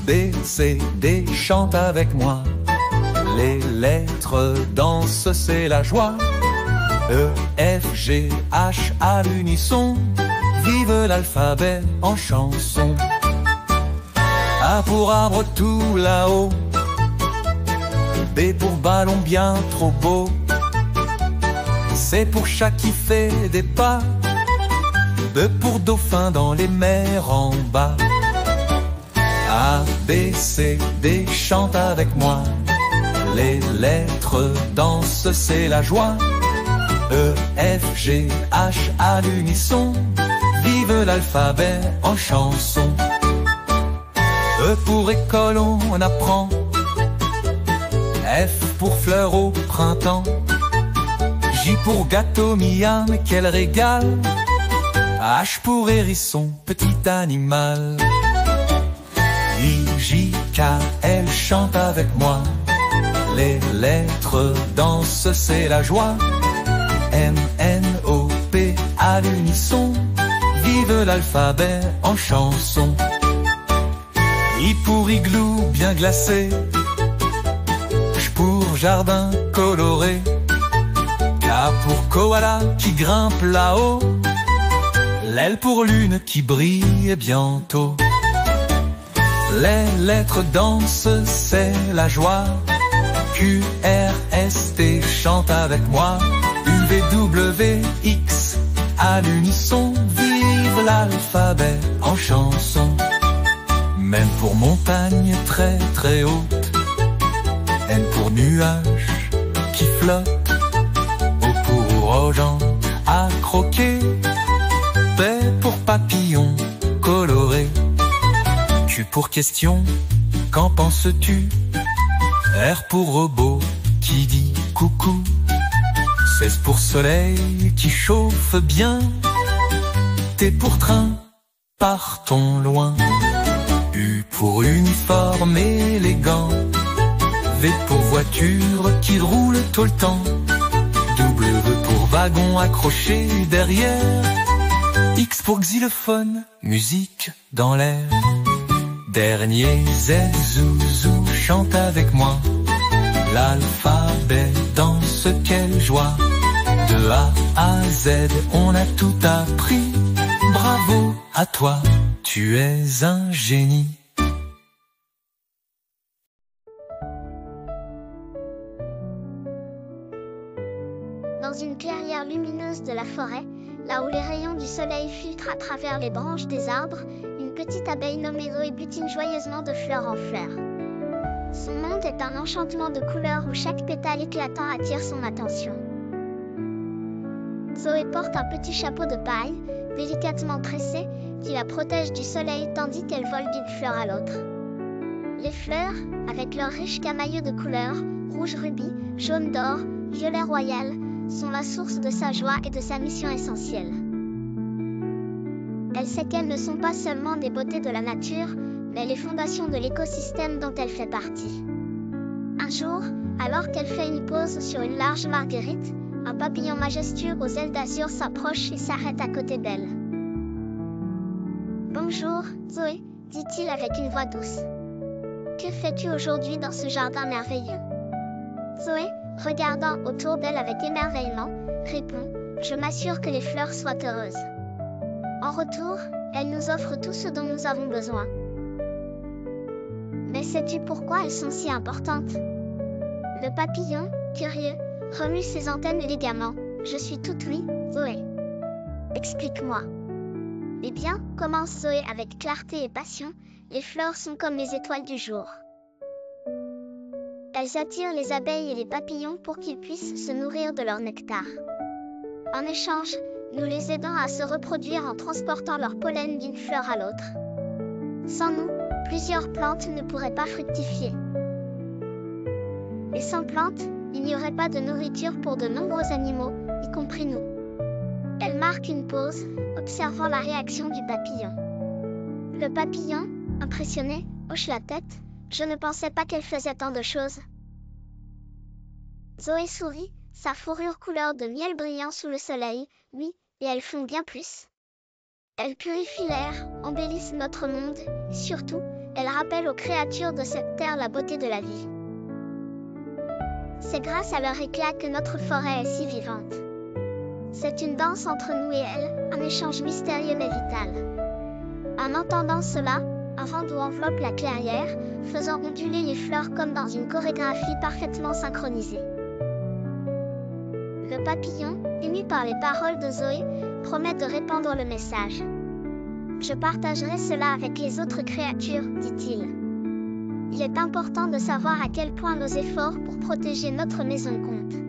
B, C, D, chante avec moi. Les lettres dansent, c'est la joie. E, F, G, H à l'unisson. Vive l'alphabet en chanson. A pour arbre tout là-haut. B pour ballon bien trop beau. C pour chat qui fait des pas. D pour dauphin dans les mers en bas. A, B, C, D, chante avec moi. Les lettres dansent, c'est la joie. E, F, G, H à l'unisson. Vive l'alphabet en chanson. E pour école, on apprend. F pour fleur au printemps. J pour gâteau, miam, quel régal. H pour hérisson, petit animal. I, J, K, L, chante avec moi. Les lettres dansent, c'est la joie. M, N, O, P, à l'unisson. Vive l'alphabet en chanson. I pour igloo bien glacé. J pour jardin coloré. K pour koala qui grimpe là-haut. L pour lune qui brille bientôt. Les lettres dansent, c'est la joie. Q, R, S, T, chante avec moi. U, V, W, X, à l'unisson. Vive l'alphabet en chanson. Même pour montagne très très haute. N pour nuage qui flotte. O pour orange à croquer. P pour papillon coloré. Q pour question, qu'en penses-tu? R pour robot qui dit coucou. 16 pour soleil qui chauffe bien. T pour train, partons loin. U pour uniforme élégant. V pour voiture qui roule tout le temps. W pour wagon accroché derrière. X pour xylophone, musique dans l'air. Dernier Z, zouzou, chante avec moi. L'alphabet danse, quelle joie. De A à Z, on a tout appris. Bravo à toi, tu es un génie. Dans une clairière lumineuse de la forêt, là où les rayons du soleil filtrent à travers les branches des arbres, une petite abeille nommée Zoé butine joyeusement de fleur en fleur. Son monde est un enchantement de couleurs où chaque pétale éclatant attire son attention. Zoé porte un petit chapeau de paille, délicatement tressé, qui la protège du soleil tandis qu'elle vole d'une fleur à l'autre. Les fleurs, avec leurs riches camailleux de couleurs, rouge rubis, jaune d'or, violet royal, sont la source de sa joie et de sa mission essentielle. Elle sait qu'elles ne sont pas seulement des beautés de la nature, mais les fondations de l'écosystème dont elle fait partie. Un jour, alors qu'elle fait une pause sur une large marguerite, un papillon majestueux aux ailes d'azur s'approche et s'arrête à côté d'elle. « Bonjour, Zoé, dit-il avec une voix douce. Que fais-tu aujourd'hui dans ce jardin merveilleux ?» Zoé, regardant autour d'elle avec émerveillement, répond « Je m'assure que les fleurs soient heureuses. » En retour, elles nous offrent tout ce dont nous avons besoin. Mais sais-tu pourquoi elles sont si importantes? Le papillon, curieux, remue ses antennes élégamment. « Je suis tout oui, Zoé. Explique-moi. » Eh bien, commence Zoé avec clarté et passion, les fleurs sont comme les étoiles du jour. Elles attirent les abeilles et les papillons pour qu'ils puissent se nourrir de leur nectar. En échange, nous les aidons à se reproduire en transportant leur pollen d'une fleur à l'autre. Sans nous, plusieurs plantes ne pourraient pas fructifier. Et sans plantes, il n'y aurait pas de nourriture pour de nombreux animaux, y compris nous. Elle marque une pause, observant la réaction du papillon. Le papillon, impressionné, hoche la tête. Je ne pensais pas qu'elle faisait tant de choses. Zoé sourit, sa fourrure couleur de miel brillant sous le soleil, oui, et elles font bien plus. Elles purifient l'air, embellissent notre monde, et surtout, Elle rappelle aux créatures de cette terre la beauté de la vie. C'est grâce à leur éclat que notre forêt est si vivante. C'est une danse entre nous et elle, un échange mystérieux mais vital. En entendant cela, un vent doux enveloppe la clairière, faisant onduler les fleurs comme dans une chorégraphie parfaitement synchronisée. Le papillon, ému par les paroles de Zoé, promet de répandre le message. Je partagerai cela avec les autres créatures, dit-il. Il est important de savoir à quel point nos efforts pour protéger notre maison comptent.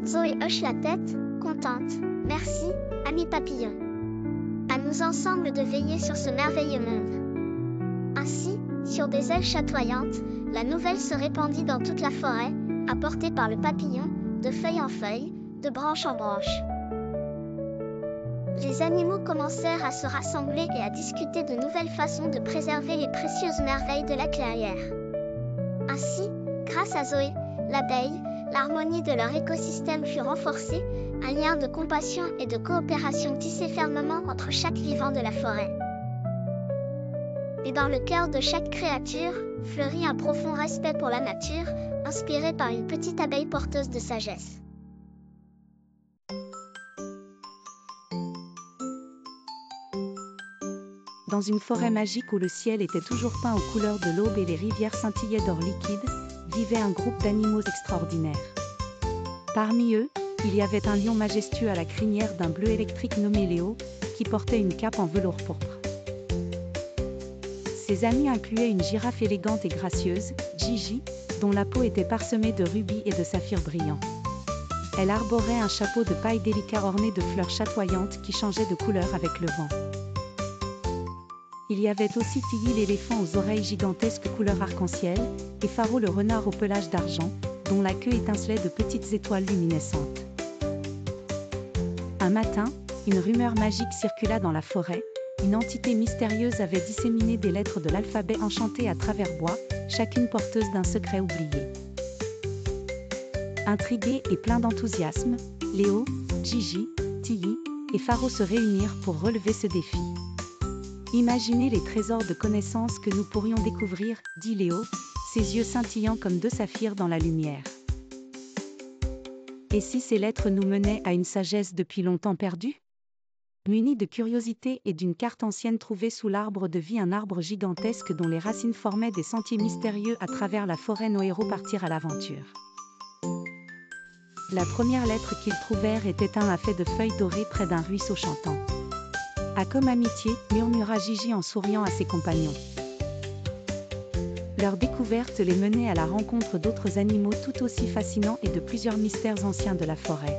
Zoé hoche la tête, contente. Merci, ami papillon. À nous ensemble de veiller sur ce merveilleux monde. Ainsi, sur des ailes chatoyantes, la nouvelle se répandit dans toute la forêt, apportée par le papillon, de feuille en feuille, de branche en branche. Les animaux commencèrent à se rassembler et à discuter de nouvelles façons de préserver les précieuses merveilles de la clairière. Ainsi, grâce à Zoé, l'abeille, l'harmonie de leur écosystème fut renforcée, un lien de compassion et de coopération tissé fermement entre chaque vivant de la forêt. Et dans le cœur de chaque créature, fleurit un profond respect pour la nature, inspiré par une petite abeille porteuse de sagesse. Dans une forêt magique où le ciel était toujours peint aux couleurs de l'aube et les rivières scintillaient d'or liquide, vivait un groupe d'animaux extraordinaires. Parmi eux, il y avait un lion majestueux à la crinière d'un bleu électrique nommé Léo, qui portait une cape en velours pourpre. Ses amis incluaient une girafe élégante et gracieuse, Gigi, dont la peau était parsemée de rubis et de saphirs brillants. Elle arborait un chapeau de paille délicat orné de fleurs chatoyantes qui changeaient de couleur avec le vent. Il y avait aussi Tilly l'éléphant aux oreilles gigantesques couleur arc-en-ciel, et Faro le renard au pelage d'argent, dont la queue étincelait de petites étoiles luminescentes. Un matin, une rumeur magique circula dans la forêt. Une entité mystérieuse avait disséminé des lettres de l'alphabet enchanté à travers bois, chacune porteuse d'un secret oublié. Intrigués et pleins d'enthousiasme, Léo, Gigi, Tilly et Faro se réunirent pour relever ce défi. Imaginez les trésors de connaissances que nous pourrions découvrir, dit Léo, ses yeux scintillant comme deux saphirs dans la lumière. Et si ces lettres nous menaient à une sagesse depuis longtemps perdue ? Muni de curiosité et d'une carte ancienne trouvée sous l'arbre de vie, un arbre gigantesque dont les racines formaient des sentiers mystérieux à travers la forêt, nos héros partirent à l'aventure. La première lettre qu'ils trouvèrent était un affaire de feuilles dorées près d'un ruisseau chantant. « Ah, comme amitié !» murmura Gigi en souriant à ses compagnons. Leur découverte les menait à la rencontre d'autres animaux tout aussi fascinants et de plusieurs mystères anciens de la forêt.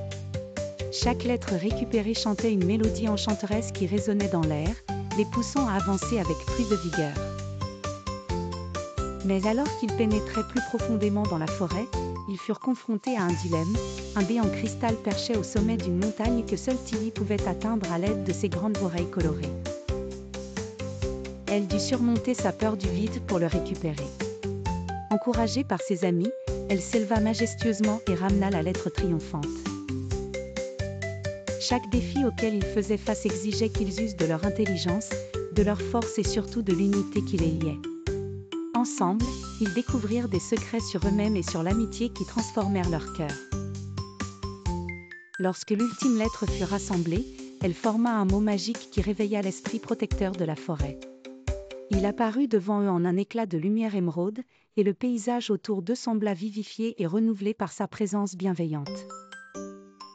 Chaque lettre récupérée chantait une mélodie enchanteresse qui résonnait dans l'air, les poussant à avancer avec plus de vigueur. Mais alors qu'ils pénétraient plus profondément dans la forêt, ils furent confrontés à un dilemme. Un dé en cristal perchait au sommet d'une montagne que seule Tilly pouvait atteindre à l'aide de ses grandes oreilles colorées. Elle dut surmonter sa peur du vide pour le récupérer. Encouragée par ses amis, elle s'éleva majestueusement et ramena la lettre triomphante. Chaque défi auquel ils faisaient face exigeait qu'ils usent de leur intelligence, de leur force et surtout de l'unité qui les liait. Ensemble, ils découvrirent des secrets sur eux-mêmes et sur l'amitié qui transformèrent leur cœur. Lorsque l'ultime lettre fut rassemblée, elle forma un mot magique qui réveilla l'esprit protecteur de la forêt. Il apparut devant eux en un éclat de lumière émeraude, et le paysage autour d'eux sembla vivifié et renouvelé par sa présence bienveillante.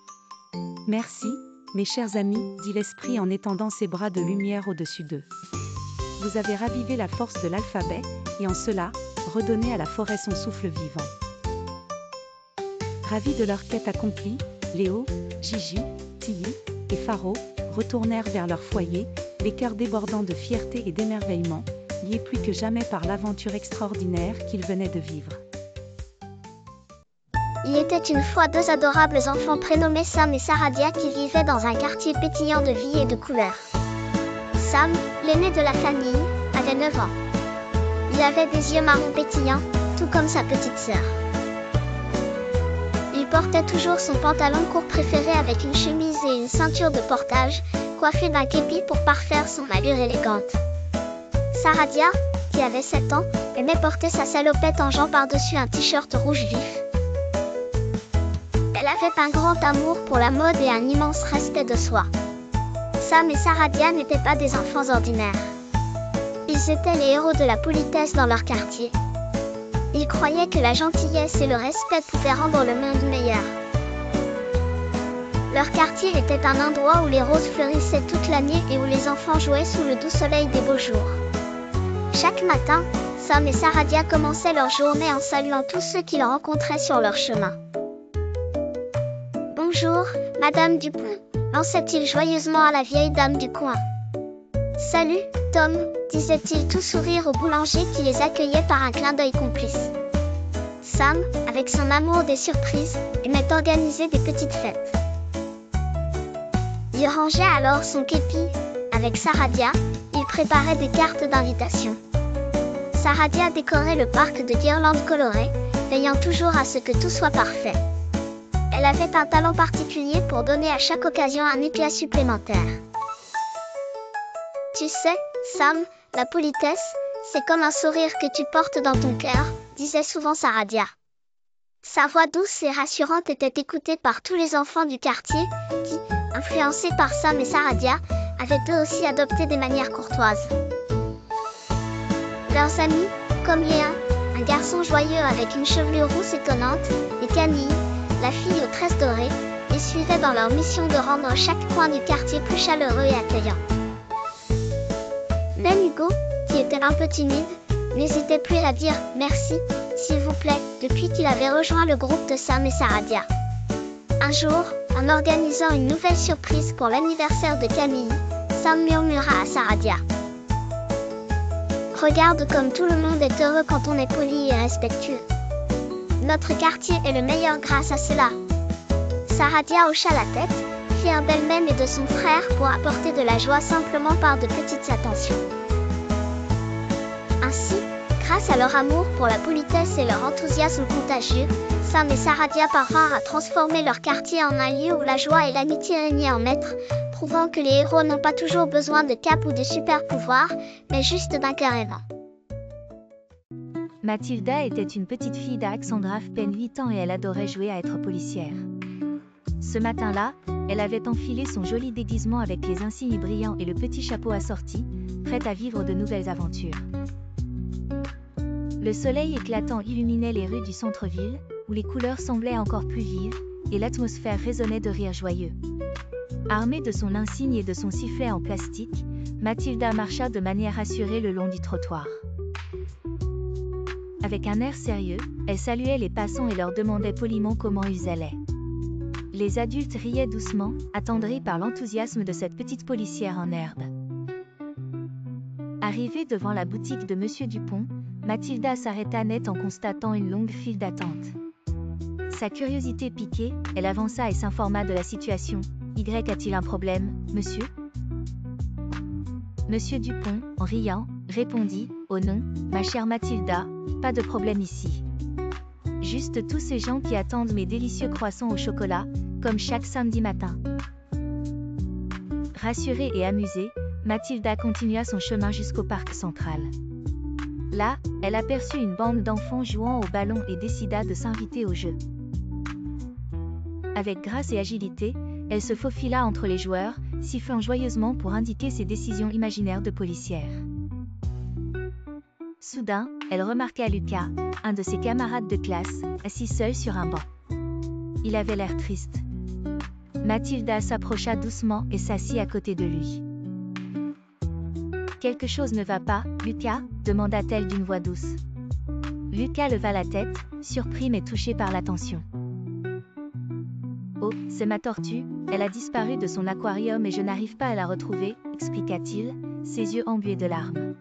« Merci, mes chers amis, dit l'esprit en étendant ses bras de lumière au-dessus d'eux. Vous avez ravivé la force de l'alphabet, et en cela, redonné à la forêt son souffle vivant. » Ravis de leur quête accomplie, Léo, Gigi, Tilly et Faro retournèrent vers leur foyer, les cœurs débordants de fierté et d'émerveillement, liés plus que jamais par l'aventure extraordinaire qu'ils venaient de vivre. Il était une fois deux adorables enfants prénommés Sam et Saradia qui vivaient dans un quartier pétillant de vie et de couleurs. Sam, l'aîné de la famille, avait 9 ans. Il avait des yeux marron pétillants, tout comme sa petite sœur. Il portait toujours son pantalon court préféré avec une chemise et une ceinture de portage, coiffé d'un képi pour parfaire son allure élégante. Saradia, qui avait 7 ans, aimait porter sa salopette en jean par-dessus un t-shirt rouge vif. Elle avait un grand amour pour la mode et un immense respect de soi. Sam et Saradia n'étaient pas des enfants ordinaires. Ils étaient les héros de la politesse dans leur quartier. Ils croyaient que la gentillesse et le respect pouvaient rendre le monde meilleur. Leur quartier était un endroit où les roses fleurissaient toute l'année et où les enfants jouaient sous le doux soleil des beaux jours. Chaque matin, Sam et Saradia commençaient leur journée en saluant tous ceux qu'ils rencontraient sur leur chemin. « Bonjour, Madame Dupont », lançait-il joyeusement à la vieille dame du coin. « Salut, Tom », disait-il tout sourire au boulanger qui les accueillait par un clin d'œil complice. Sam, avec son amour des surprises, aimait organiser des petites fêtes. Il rangeait alors son képi. Avec Saradia, il préparait des cartes d'invitation. Saradia décorait le parc de guirlandes colorées, veillant toujours à ce que tout soit parfait. Elle avait un talent particulier pour donner à chaque occasion un éclat supplémentaire. Tu sais, Sam, la politesse, c'est comme un sourire que tu portes dans ton cœur, disait souvent Saradia. Sa voix douce et rassurante était écoutée par tous les enfants du quartier, qui, influencés par Sam et Saradia, avaient eux aussi adopté des manières courtoises. Leurs amis, comme Léa, un garçon joyeux avec une chevelure rousse étonnante, et Camille, la fille aux tresses dorées, les suivaient dans leur mission de rendre chaque coin du quartier plus chaleureux et accueillant. Même Hugo, qui était un peu timide, n'hésitait plus à dire « merci, s'il vous plaît » depuis qu'il avait rejoint le groupe de Sam et Saradia. Un jour, en organisant une nouvelle surprise pour l'anniversaire de Camille, Sam murmura à Saradia. « Regarde comme tout le monde est heureux quand on est poli et respectueux. Notre quartier est le meilleur grâce à cela. » Saradia hocha la tête, fit un d'elle-même et de son frère pour apporter de la joie simplement par de petites attentions. Ainsi, grâce à leur amour pour la politesse et leur enthousiasme contagieux, Sam et Saradia parvinrent à transformer leur quartier en un lieu où la joie et l'amitié régnaient en maître, prouvant que les héros n'ont pas toujours besoin de capes ou de super pouvoirs, mais juste d'un cœur aimant. Mathilda était une petite fille d'Alexandra, à peine 8 ans, et elle adorait jouer à être policière. Ce matin-là, elle avait enfilé son joli déguisement avec les insignes brillants et le petit chapeau assorti, prête à vivre de nouvelles aventures. Le soleil éclatant illuminait les rues du centre-ville, où les couleurs semblaient encore plus vives, et l'atmosphère résonnait de rires joyeux. Armée de son insigne et de son sifflet en plastique, Mathilda marcha de manière assurée le long du trottoir. Avec un air sérieux, elle saluait les passants et leur demandait poliment comment ils allaient. Les adultes riaient doucement, attendris par l'enthousiasme de cette petite policière en herbe. Arrivée devant la boutique de Monsieur Dupont, Mathilda s'arrêta net en constatant une longue file d'attente. Sa curiosité piquée, elle avança et s'informa de la situation. « Y a-t-il un problème, monsieur ?» Monsieur Dupont, en riant, répondit « Oh non, ma chère Mathilda, pas de problème ici. Juste tous ces gens qui attendent mes délicieux croissants au chocolat, comme chaque samedi matin. » Rassurée et amusée, Mathilda continua son chemin jusqu'au parc central. Là, elle aperçut une bande d'enfants jouant au ballon et décida de s'inviter au jeu. Avec grâce et agilité, elle se faufila entre les joueurs, sifflant joyeusement pour indiquer ses décisions imaginaires de policière. Soudain, elle remarqua Lucas, un de ses camarades de classe, assis seul sur un banc. Il avait l'air triste. Mathilda s'approcha doucement et s'assit à côté de lui. « Quelque chose ne va pas, Lucas ?» demanda-t-elle d'une voix douce. Lucas leva la tête, surpris mais touché par l'attention. « Oh, c'est ma tortue, elle a disparu de son aquarium et je n'arrive pas à la retrouver, » expliqua-t-il, ses yeux embués de larmes.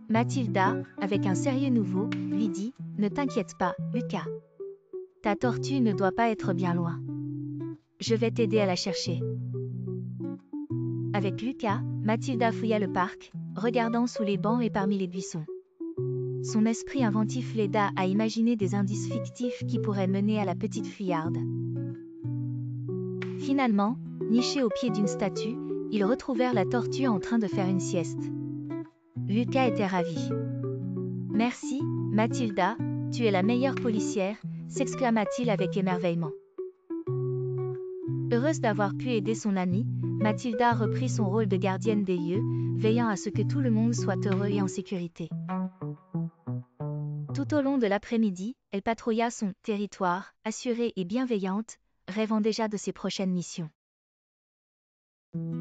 Mathilda, avec un sérieux nouveau, lui dit « Ne t'inquiète pas, Lucas. Ta tortue ne doit pas être bien loin. Je vais t'aider à la chercher. » Avec Lucas, Mathilda fouilla le parc, regardant sous les bancs et parmi les buissons. Son esprit inventif l'aida à imaginer des indices fictifs qui pourraient mener à la petite fuyarde. Finalement, nichés au pied d'une statue, ils retrouvèrent la tortue en train de faire une sieste. Lucas était ravi. Merci, Mathilda, tu es la meilleure policière, s'exclama-t-il avec émerveillement. Heureuse d'avoir pu aider son amie, Mathilda reprit son rôle de gardienne des lieux, veillant à ce que tout le monde soit heureux et en sécurité. Tout au long de l'après-midi, elle patrouilla son territoire, assurée et bienveillante, rêvant déjà de ses prochaines missions.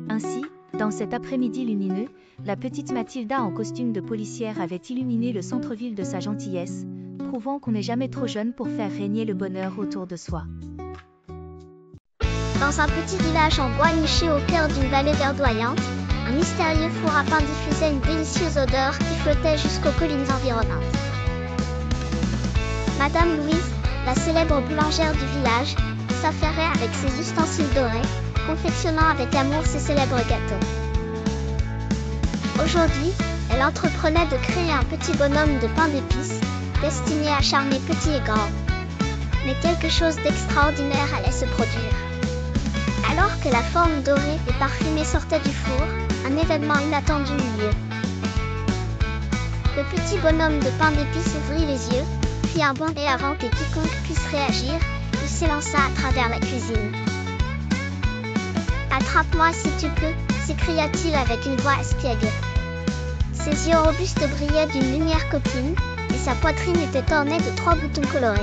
Ainsi, dans cet après-midi lumineux, la petite Mathilda en costume de policière avait illuminé le centre-ville de sa gentillesse, prouvant qu'on n'est jamais trop jeune pour faire régner le bonheur autour de soi. Dans un petit village en bois niché au cœur d'une vallée verdoyante, un mystérieux four à pain diffusait une délicieuse odeur qui flottait jusqu'aux collines environnantes. Madame Louise, la célèbre boulangère du village, s'affairait avec ses ustensiles dorés, confectionnant avec amour ses célèbres gâteaux. Aujourd'hui, elle entreprenait de créer un petit bonhomme de pain d'épices, destiné à charmer petits et grands. Mais quelque chose d'extraordinaire allait se produire. Alors que la forme dorée et parfumée sortait du four, un événement inattendu eut lieu. Le petit bonhomme de pain d'épices ouvrit les yeux, fit un bond et avant que quiconque puisse réagir, il s'élança à travers la cuisine. « Attrape-moi si tu peux !» s'écria-t-il avec une voix espiègle. Ses yeux robustes brillaient d'une lumière copine, et sa poitrine était ornée de 3 boutons colorés.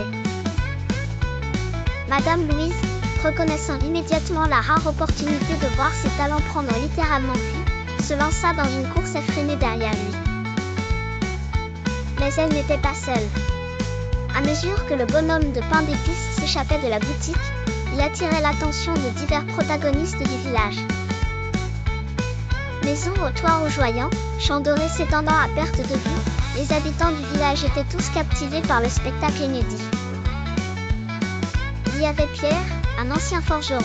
Madame Louise, reconnaissant immédiatement la rare opportunité de voir ses talents prendre littéralement vie, se lança dans une course effrénée derrière lui. Mais elle n'était pas seule. À mesure que le bonhomme de pain d'épices s'échappait de la boutique, il attirait l'attention de divers protagonistes du village. Maisons au toit rougeoyant, champs dorés s'étendant à perte de vue, les habitants du village étaient tous captivés par le spectacle inédit. Il y avait Pierre, un ancien forgeron,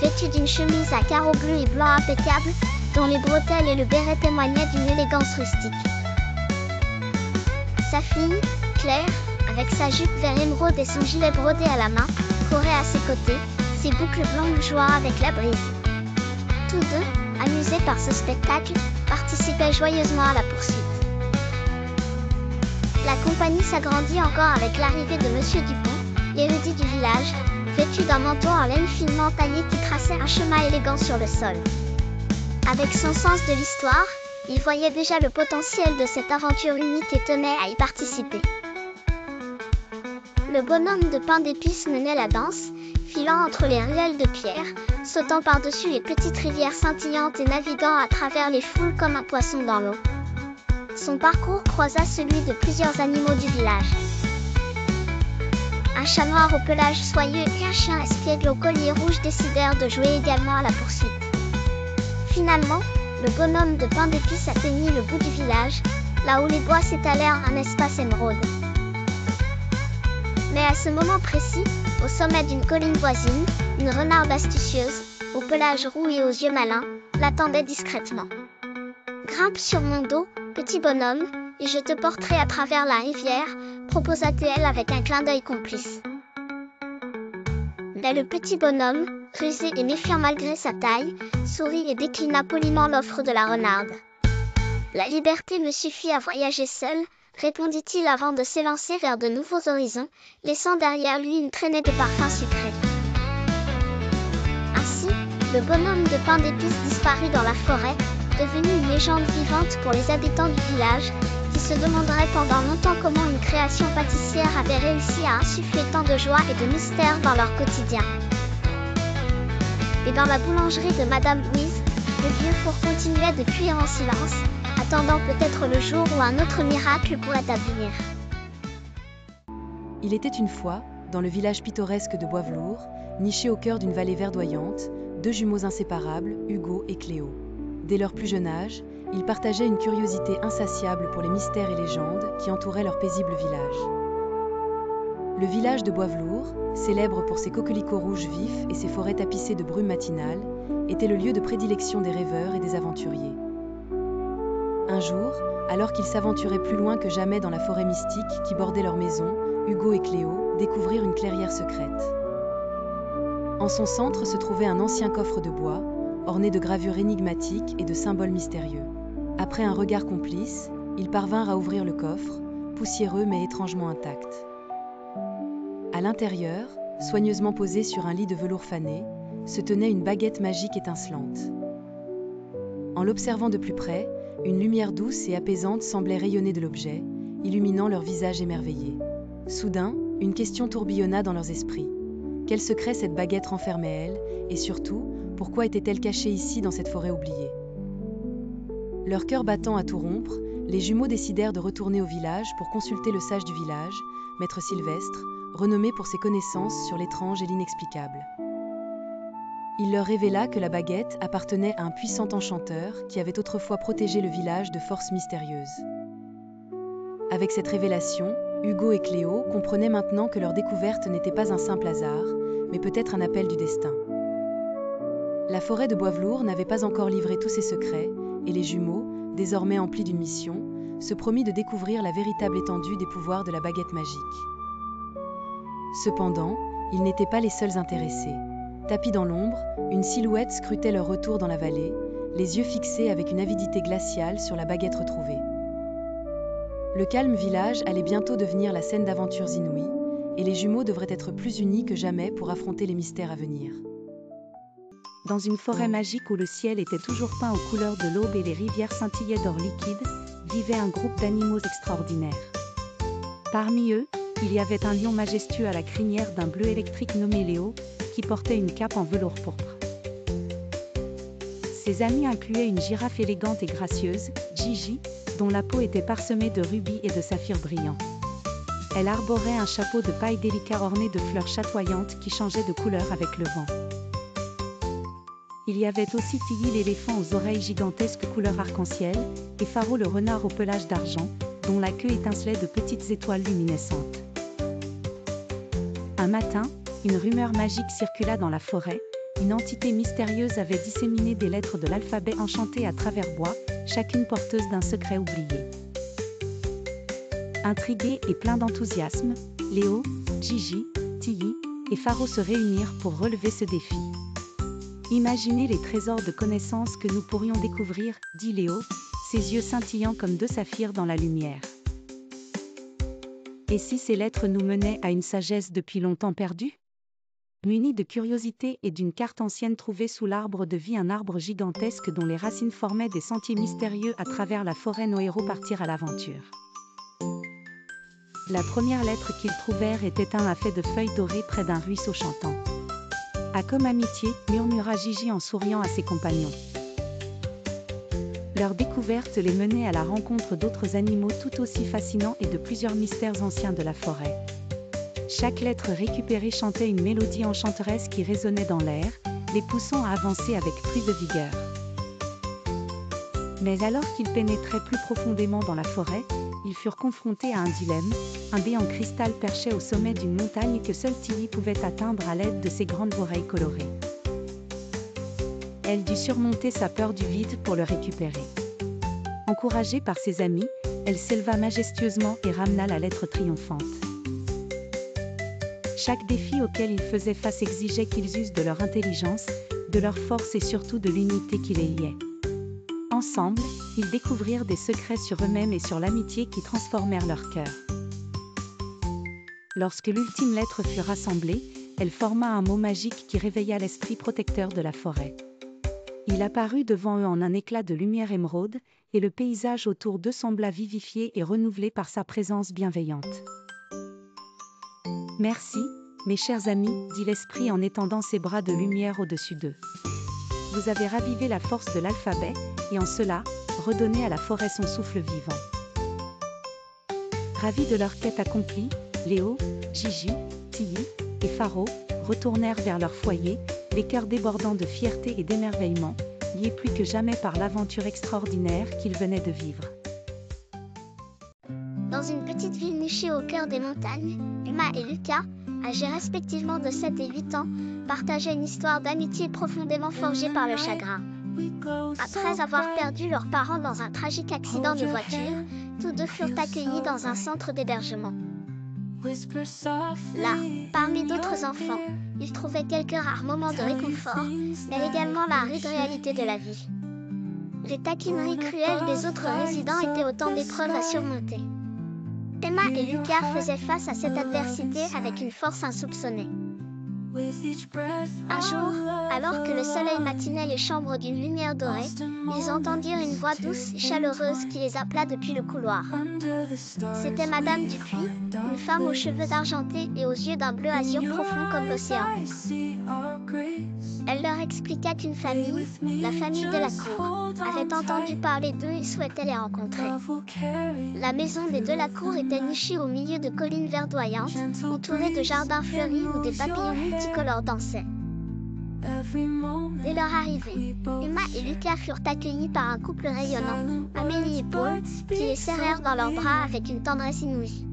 vêtu d'une chemise à carreaux bleus et blancs impeccables, dont les bretelles et le béret témoignaient d'une élégance rustique. Sa fille, Claire, avec sa jupe vert émeraude et son gilet brodé à la main, courait à ses côtés, ses boucles blanches jouant avec la brise. Tous deux, amusés par ce spectacle, participaient joyeusement à la poursuite. La compagnie s'agrandit encore avec l'arrivée de Monsieur Dupont, érudit du village, vêtu d'un manteau en laine finement taillé qui traçait un chemin élégant sur le sol. Avec son sens de l'histoire, il voyait déjà le potentiel de cette aventure unique et tenait à y participer. Le bonhomme de pain d'épices menait la danse, filant entre les ruelles de pierre, sautant par-dessus les petites rivières scintillantes et naviguant à travers les foules comme un poisson dans l'eau. Son parcours croisa celui de plusieurs animaux du village. Un chat noir au pelage soyeux et un chien espiègle au collier rouge décidèrent de jouer également à la poursuite. Finalement, le bonhomme de pain d'épices atteignit le bout du village, là où les bois s'étalèrent un espace émeraude. Mais à ce moment précis, au sommet d'une colline voisine, une renarde astucieuse, au pelage roux et aux yeux malins, l'attendait discrètement. « Grimpe sur mon dos, petit bonhomme, et je te porterai à travers la rivière, proposa-t-elle avec un clin d'œil complice. Mais le petit bonhomme, rusé et méfiant malgré sa taille, sourit et déclina poliment l'offre de la renarde. « La liberté me suffit à voyager seul, » répondit-il avant de s'élancer vers de nouveaux horizons, laissant derrière lui une traînée de parfums sucrés. Ainsi, le bonhomme de pain d'épices disparut dans la forêt, devenu une légende vivante pour les habitants du village, qui se demanderaient pendant longtemps comment une création pâtissière avait réussi à insuffler tant de joie et de mystère dans leur quotidien. Et dans la boulangerie de Madame Louise, le vieux four continuait de cuire en silence, attendant peut-être le jour où un autre miracle pourrait advenir. Il était une fois, dans le village pittoresque de Boisvelours, niché au cœur d'une vallée verdoyante, 2 jumeaux inséparables, Hugo et Cléo. Dès leur plus jeune âge, ils partageaient une curiosité insatiable pour les mystères et légendes qui entouraient leur paisible village. Le village de Boisvelours, célèbre pour ses coquelicots rouges vifs et ses forêts tapissées de brume matinale, était le lieu de prédilection des rêveurs et des aventuriers. Un jour, alors qu'ils s'aventuraient plus loin que jamais dans la forêt mystique qui bordait leur maison, Hugo et Cléo découvrirent une clairière secrète. En son centre se trouvait un ancien coffre de bois, orné de gravures énigmatiques et de symboles mystérieux. Après un regard complice, Ils parvinrent à ouvrir le coffre, poussiéreux mais étrangement intact. À l'intérieur, soigneusement posée sur un lit de velours fané, se tenait une baguette magique étincelante. En l'observant de plus près, une lumière douce et apaisante semblait rayonner de l'objet, illuminant leurs visages émerveillés. Soudain, une question tourbillonna dans leurs esprits. Quel secret cette baguette renfermait-elle, et surtout, pourquoi était-elle cachée ici dans cette forêt oubliée? Leur cœur battant à tout rompre, les jumeaux décidèrent de retourner au village pour consulter le sage du village, maître Sylvestre, renommé pour ses connaissances sur l'étrange et l'inexplicable. Il leur révéla que la baguette appartenait à un puissant enchanteur qui avait autrefois protégé le village de forces mystérieuses. Avec cette révélation, Hugo et Cléo comprenaient maintenant que leur découverte n'était pas un simple hasard, mais peut-être un appel du destin. La forêt de Bois-Velours n'avait pas encore livré tous ses secrets, et les jumeaux, désormais emplis d'une mission, se promit de découvrir la véritable étendue des pouvoirs de la baguette magique. Cependant, ils n'étaient pas les seuls intéressés. Tapis dans l'ombre, une silhouette scrutait leur retour dans la vallée, les yeux fixés avec une avidité glaciale sur la baguette retrouvée. Le calme village allait bientôt devenir la scène d'aventures inouïes, et les jumeaux devraient être plus unis que jamais pour affronter les mystères à venir. Dans une forêt magique où le ciel était toujours peint aux couleurs de l'aube et les rivières scintillaient d'or liquide, vivait un groupe d'animaux extraordinaires. Parmi eux, il y avait un lion majestueux à la crinière d'un bleu électrique nommé Léo, qui portait une cape en velours pourpre. Ses amis incluaient une girafe élégante et gracieuse, Gigi, dont la peau était parsemée de rubis et de saphirs brillants. Elle arborait un chapeau de paille délicat orné de fleurs chatoyantes qui changeaient de couleur avec le vent. Il y avait aussi Tilly l'éléphant aux oreilles gigantesques couleur arc-en-ciel, et Faro le renard au pelage d'argent, dont la queue étincelait de petites étoiles luminescentes. Un matin, une rumeur magique circula dans la forêt. Une entité mystérieuse avait disséminé des lettres de l'alphabet enchanté à travers bois, chacune porteuse d'un secret oublié. Intrigués et pleins d'enthousiasme, Léo, Gigi, Tilly et Faro se réunirent pour relever ce défi. Imaginez les trésors de connaissances que nous pourrions découvrir, dit Léo, ses yeux scintillant comme deux saphirs dans la lumière. Et si ces lettres nous menaient à une sagesse depuis longtemps perdue? Muni de curiosité et d'une carte ancienne trouvée sous l'arbre de vie, un arbre gigantesque dont les racines formaient des sentiers mystérieux à travers la forêt, nos héros partirent à l'aventure. La première lettre qu'ils trouvèrent était un affaire de feuilles dorées près d'un ruisseau chantant. « Ah, comme amitié !» murmura Gigi en souriant à ses compagnons. Leur découverte les menait à la rencontre d'autres animaux tout aussi fascinants et de plusieurs mystères anciens de la forêt. Chaque lettre récupérée chantait une mélodie enchanteresse qui résonnait dans l'air, les poussant à avancer avec plus de vigueur. Mais alors qu'ils pénétraient plus profondément dans la forêt, ils furent confrontés à un dilemme, un dé en cristal perchait au sommet d'une montagne que seule Tilly pouvait atteindre à l'aide de ses grandes oreilles colorées. Elle dut surmonter sa peur du vide pour le récupérer. Encouragée par ses amis, elle s'éleva majestueusement et ramena la lettre triomphante. Chaque défi auquel ils faisaient face exigeait qu'ils usent de leur intelligence, de leur force et surtout de l'unité qui les liait. Ensemble, ils découvrirent des secrets sur eux-mêmes et sur l'amitié qui transformèrent leur cœur. Lorsque l'ultime lettre fut rassemblée, elle forma un mot magique qui réveilla l'esprit protecteur de la forêt. Il apparut devant eux en un éclat de lumière émeraude, et le paysage autour d'eux sembla vivifié et renouvelé par sa présence bienveillante. « Merci, mes chers amis, dit l'esprit en étendant ses bras de lumière au-dessus d'eux. Vous avez ravivé la force de l'alphabet, et en cela, redonné à la forêt son souffle vivant. » Ravis de leur quête accomplie, Léo, Gigi, Tilly et Faro retournèrent vers leur foyer, les cœurs débordants de fierté et d'émerveillement, liés plus que jamais par l'aventure extraordinaire qu'ils venaient de vivre. Dans une petite ville nichée au cœur des montagnes, Emma et Lucas, âgés respectivement de 7 et 8 ans, partageaient une histoire d'amitié profondément forgée par le chagrin. Après avoir perdu leurs parents dans un tragique accident de voiture, tous deux furent accueillis dans un centre d'hébergement. Là, parmi d'autres enfants, ils trouvaient quelques rares moments de réconfort, mais également la rude réalité de la vie. Les taquineries cruelles des autres résidents étaient autant d'épreuves à surmonter. Emma et Lucas faisaient face à cette adversité avec une force insoupçonnée. Un jour, alors que le soleil matinait les chambres d'une lumière dorée, ils entendirent une voix douce et chaleureuse qui les appela depuis le couloir. C'était Madame Dupuis, une femme aux cheveux argentés et aux yeux d'un bleu azur profond comme l'océan. Elle leur expliqua qu'une famille, la famille de la cour, avait entendu parler d'eux et souhaitait les rencontrer. La maison des Delacour était nichée au milieu de collines verdoyantes, entourée de jardins fleuris où des papillons multicolores dansaient. Dès leur arrivée, Emma et Lucas furent accueillis par un couple rayonnant, Amélie et Paul, qui les serrèrent dans leurs bras avec une tendresse inouïe.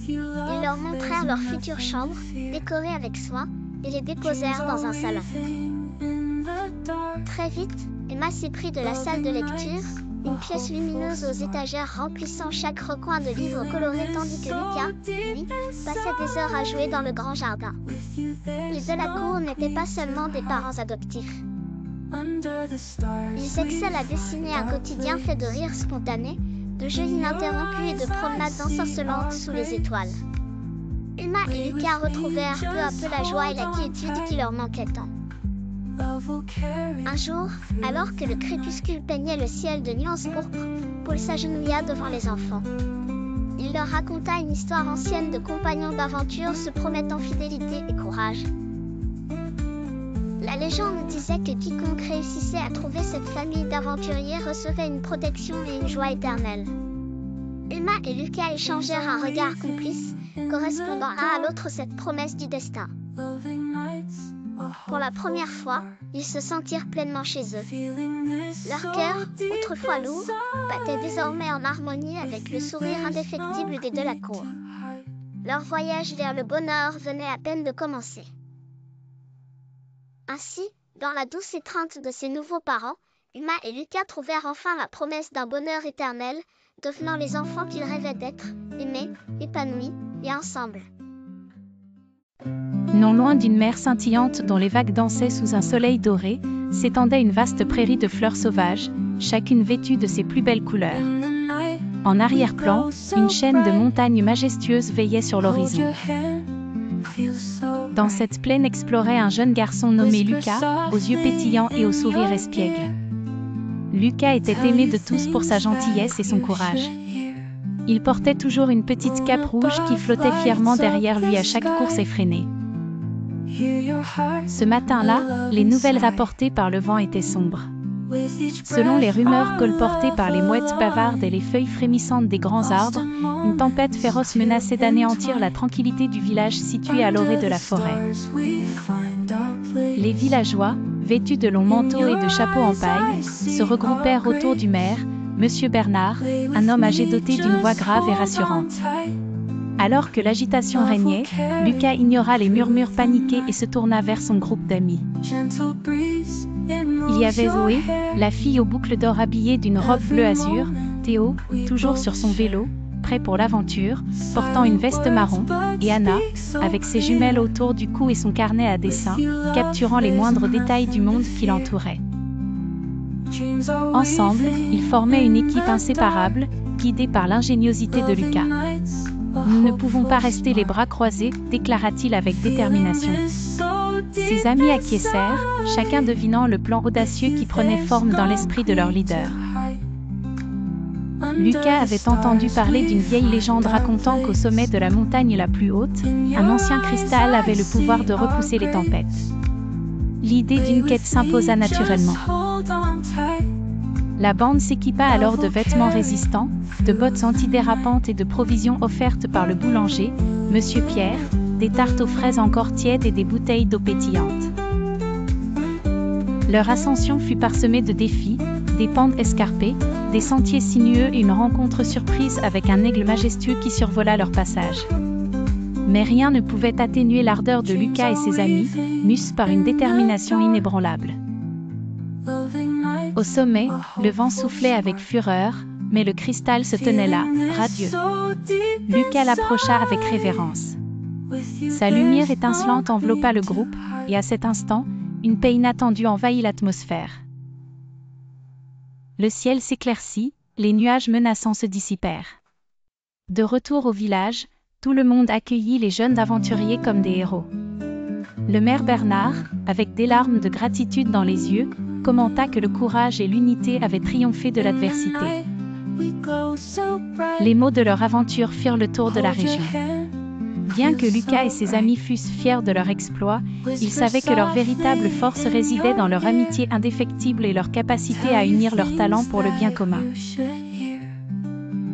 Ils leur montrèrent leur future chambre, décorée avec soin, et les déposèrent dans un salon. Très vite, Emma s'éprit de la salle de lecture, une pièce lumineuse aux étagères remplissant chaque recoin de livres colorés, tandis que Lucas, lui, passait des heures à jouer dans le grand jardin. Les Delacour n'étaient pas seulement des parents adoptifs. Ils excellent à dessiner un quotidien fait de rires spontanés, de jeux ininterrompus et de promenades ensorcelantes sous les étoiles. Emma et Lucas retrouvèrent peu à peu la joie et la quiétude qui leur manquaient tant. Un jour, alors que le crépuscule peignait le ciel de nuances pourpres, Paul s'agenouilla devant les enfants. Il leur raconta une histoire ancienne de compagnons d'aventure se promettant fidélité et courage. La légende disait que quiconque réussissait à trouver cette famille d'aventuriers recevait une protection et une joie éternelle. Emma et Lucas échangèrent un regard complice, correspondant l'un à l'autre cette promesse du destin. Pour la première fois, ils se sentirent pleinement chez eux. Leur cœur, autrefois lourd, battait désormais en harmonie avec le sourire indéfectible des Delacour. Leur voyage vers le bonheur venait à peine de commencer. Ainsi, dans la douce étreinte de ces nouveaux parents, Emma et Lucas trouvèrent enfin la promesse d'un bonheur éternel, devenant les enfants qu'ils rêvaient d'être, aimés, épanouis et ensemble. Non loin d'une mer scintillante dont les vagues dansaient sous un soleil doré, s'étendait une vaste prairie de fleurs sauvages, chacune vêtue de ses plus belles couleurs. En arrière-plan, une chaîne de montagnes majestueuses veillait sur l'horizon. Dans cette plaine explorait un jeune garçon nommé Lucas, aux yeux pétillants et au sourire espiègle. Lucas était aimé de tous pour sa gentillesse et son courage. Il portait toujours une petite cape rouge qui flottait fièrement derrière lui à chaque course effrénée. Ce matin-là, les nouvelles apportées par le vent étaient sombres. Selon les rumeurs colportées par les mouettes bavardes et les feuilles frémissantes des grands arbres, une tempête féroce menaçait d'anéantir la tranquillité du village situé à l'orée de la forêt. Les villageois, vêtus de longs manteaux et de chapeaux en paille, se regroupèrent autour du maire, Monsieur Bernard, un homme âgé doté d'une voix grave et rassurante. Alors que l'agitation régnait, Lucas ignora les murmures paniqués et se tourna vers son groupe d'amis. Il y avait Zoé, la fille aux boucles d'or habillée d'une robe bleu azur, Théo, toujours sur son vélo, prêt pour l'aventure, portant une veste marron, et Anna, avec ses jumelles autour du cou et son carnet à dessin, capturant les moindres détails du monde qui l'entourait. Ensemble, ils formaient une équipe inséparable, guidée par l'ingéniosité de Lucas. « Nous ne pouvons pas rester les bras croisés », déclara-t-il avec détermination. Ses amis acquiescèrent, chacun devinant le plan audacieux qui prenait forme dans l'esprit de leur leader. Lucas avait entendu parler d'une vieille légende racontant qu'au sommet de la montagne la plus haute, un ancien cristal avait le pouvoir de repousser les tempêtes. L'idée d'une quête s'imposa naturellement. La bande s'équipa alors de vêtements résistants, de bottes antidérapantes et de provisions offertes par le boulanger, Monsieur Pierre, des tartes aux fraises encore tièdes et des bouteilles d'eau pétillante. Leur ascension fut parsemée de défis, des pentes escarpées, des sentiers sinueux et une rencontre surprise avec un aigle majestueux qui survola leur passage. Mais rien ne pouvait atténuer l'ardeur de Lucas et ses amis, mus par une détermination inébranlable. Au sommet, le vent soufflait avec fureur, mais le cristal se tenait là, radieux. Lucas l'approcha avec révérence. Sa lumière étincelante enveloppa le groupe, et à cet instant, une paix inattendue envahit l'atmosphère. Le ciel s'éclaircit, les nuages menaçants se dissipèrent. De retour au village, tout le monde accueillit les jeunes aventuriers comme des héros. Le maire Bernard, avec des larmes de gratitude dans les yeux, commenta que le courage et l'unité avaient triomphé de l'adversité. Les mots de leur aventure firent le tour de la région. Bien que Lucas et ses amis fussent fiers de leur exploit, ils savaient que leur véritable force résidait dans leur amitié indéfectible et leur capacité à unir leurs talents pour le bien commun.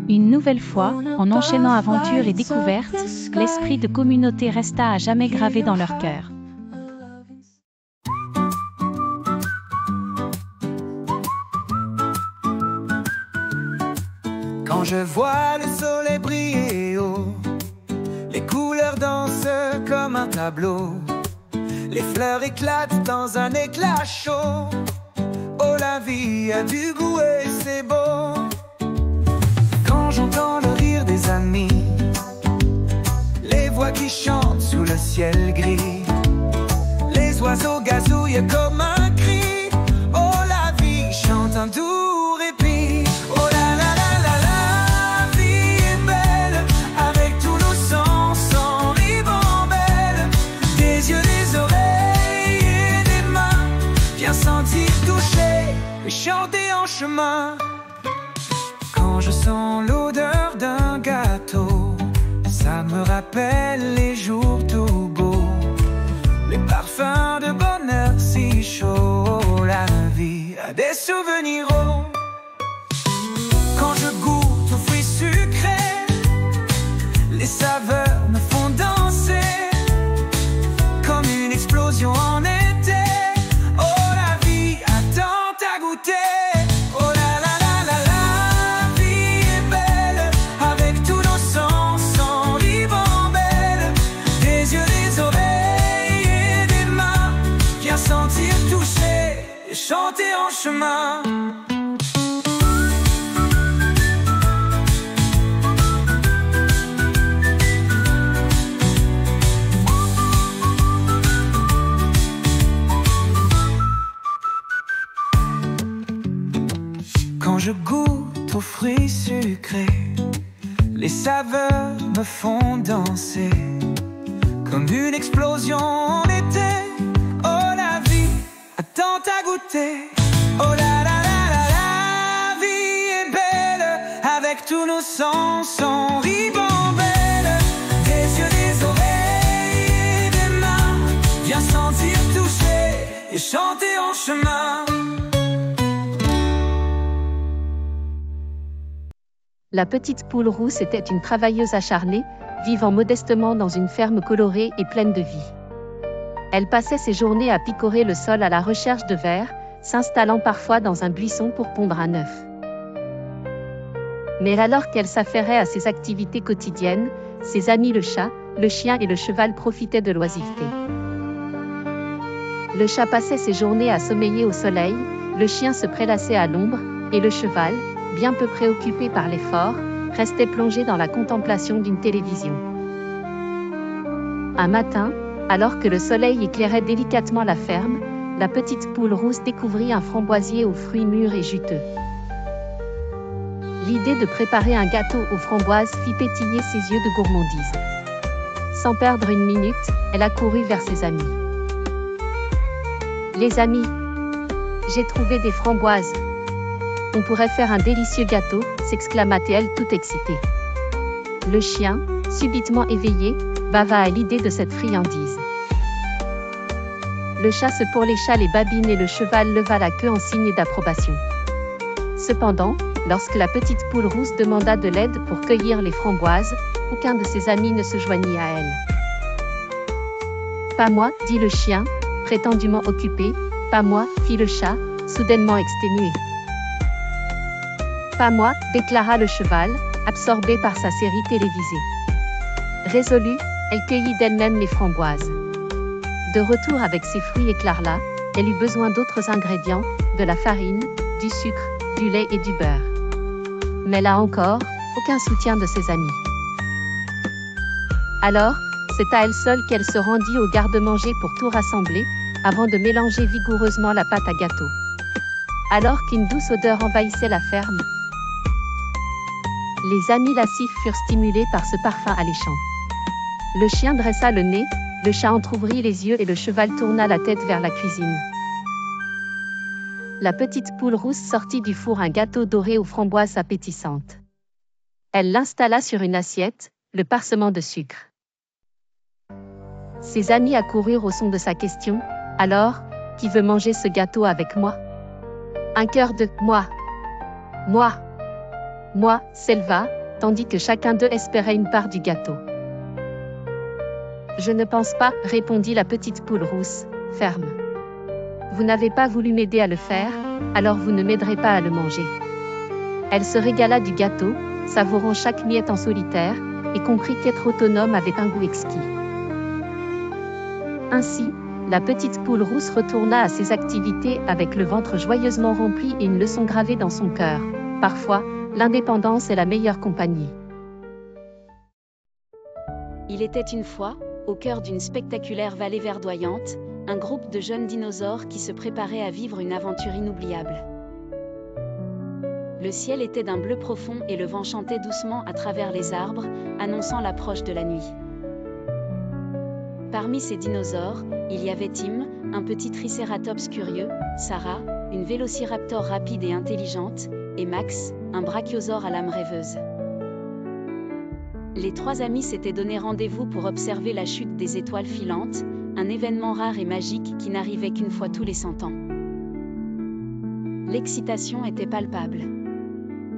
Une nouvelle fois, en enchaînant aventures et découvertes, l'esprit de communauté resta à jamais gravé dans leur cœur. Quand je vois le soleil briller haut, les couleurs dansent comme un tableau, les fleurs éclatent dans un éclat chaud. Oh, la vie a du goût et c'est beau. Quand j'entends le rire des amis, les voix qui chantent sous le ciel gris, les oiseaux gazouillent comme un cri. Oh, la vie chante un doux répit. Oh là là là là, la vie est belle, avec tous nos sens, sans ribambelle, des yeux, des oreilles et des mains, bien sentir, toucher et chanter en chemin. Quand je sens l'odeur d'un gâteau, ça me rappelle les jours tout beaux, les parfums de bonheur si chauds. La vie a des souvenirs hauts. Quand je goûte aux fruits sucrés, les saveurs me font danser comme une explosion en été. Oh, la vie a tant à goûter. Chanter en chemin. Quand je goûte aux fruits sucrés, les saveurs me font danser comme une explosion en été. Oh, la vie a tant à goûter. Oh là là là là, la vie est belle, avec tous nos sens, sans ribambelle, des yeux, des oreilles et des mains, bien sentir, toucher et chanter en chemin. La petite poule rousse était une travailleuse acharnée, vivant modestement dans une ferme colorée et pleine de vie. Elle passait ses journées à picorer le sol à la recherche de vers, s'installant parfois dans un buisson pour pondre un œuf. Mais alors qu'elle s'affairait à ses activités quotidiennes, ses amis le chat, le chien et le cheval profitaient de l'oisiveté. Le chat passait ses journées à sommeiller au soleil, le chien se prélassait à l'ombre, et le cheval, bien peu préoccupé par l'effort, restait plongé dans la contemplation d'une télévision. Un matin, alors que le soleil éclairait délicatement la ferme, la petite poule rousse découvrit un framboisier aux fruits mûrs et juteux. L'idée de préparer un gâteau aux framboises fit pétiller ses yeux de gourmandise. Sans perdre une minute, elle accourut vers ses amis. « Les amis, j'ai trouvé des framboises. On pourrait faire un délicieux gâteau », s'exclama-t-elle tout excitée. Le chien, subitement éveillé, bava à l'idée de cette friandise. Le chat se pourlécha les babines et le cheval leva la queue en signe d'approbation. Cependant, lorsque la petite poule rousse demanda de l'aide pour cueillir les framboises, aucun de ses amis ne se joignit à elle. « Pas moi, dit le chien, prétendument occupé. « Pas moi, fit le chat, soudainement exténué. « Pas moi, déclara le cheval, absorbé par sa série télévisée. Résolue, elle cueillit d'elle-même les framboises. De retour avec ses fruits éclarlats, elle eut besoin d'autres ingrédients, de la farine, du sucre, du lait et du beurre. Mais là encore, aucun soutien de ses amis. Alors, c'est à elle seule qu'elle se rendit au garde-manger pour tout rassembler, avant de mélanger vigoureusement la pâte à gâteau. alors qu'une douce odeur envahissait la ferme. Les amis lascifs furent stimulés par ce parfum alléchant. Le chien dressa le nez, le chat entr'ouvrit les yeux et le cheval tourna la tête vers la cuisine. La petite poule rousse sortit du four un gâteau doré aux framboises appétissantes. Elle l'installa sur une assiette, le parsemant de sucre. Ses amis accoururent au son de sa question. « Alors, qui veut manger ce gâteau avec moi ?» Un chœur de « moi ». « Moi ». « Moi » s'éleva, tandis que chacun d'eux espérait une part du gâteau. « Je ne pense pas, » répondit la petite poule rousse, ferme. « Vous n'avez pas voulu m'aider à le faire, alors vous ne m'aiderez pas à le manger. » Elle se régala du gâteau, savourant chaque miette en solitaire, et comprit qu'être autonome avait un goût exquis. Ainsi, la petite poule rousse retourna à ses activités avec le ventre joyeusement rempli et une leçon gravée dans son cœur. Parfois, l'indépendance est la meilleure compagnie. Il était une fois, au cœur d'une spectaculaire vallée verdoyante, un groupe de jeunes dinosaures qui se préparaient à vivre une aventure inoubliable. Le ciel était d'un bleu profond et le vent chantait doucement à travers les arbres, annonçant l'approche de la nuit. Parmi ces dinosaures, il y avait Tim, un petit tricératops curieux, Sarah, une vélociraptor rapide et intelligente, et Max, un brachiosaure à l'âme rêveuse. Les trois amis s'étaient donné rendez-vous pour observer la chute des étoiles filantes, un événement rare et magique qui n'arrivait qu'une fois tous les 100 ans. L'excitation était palpable.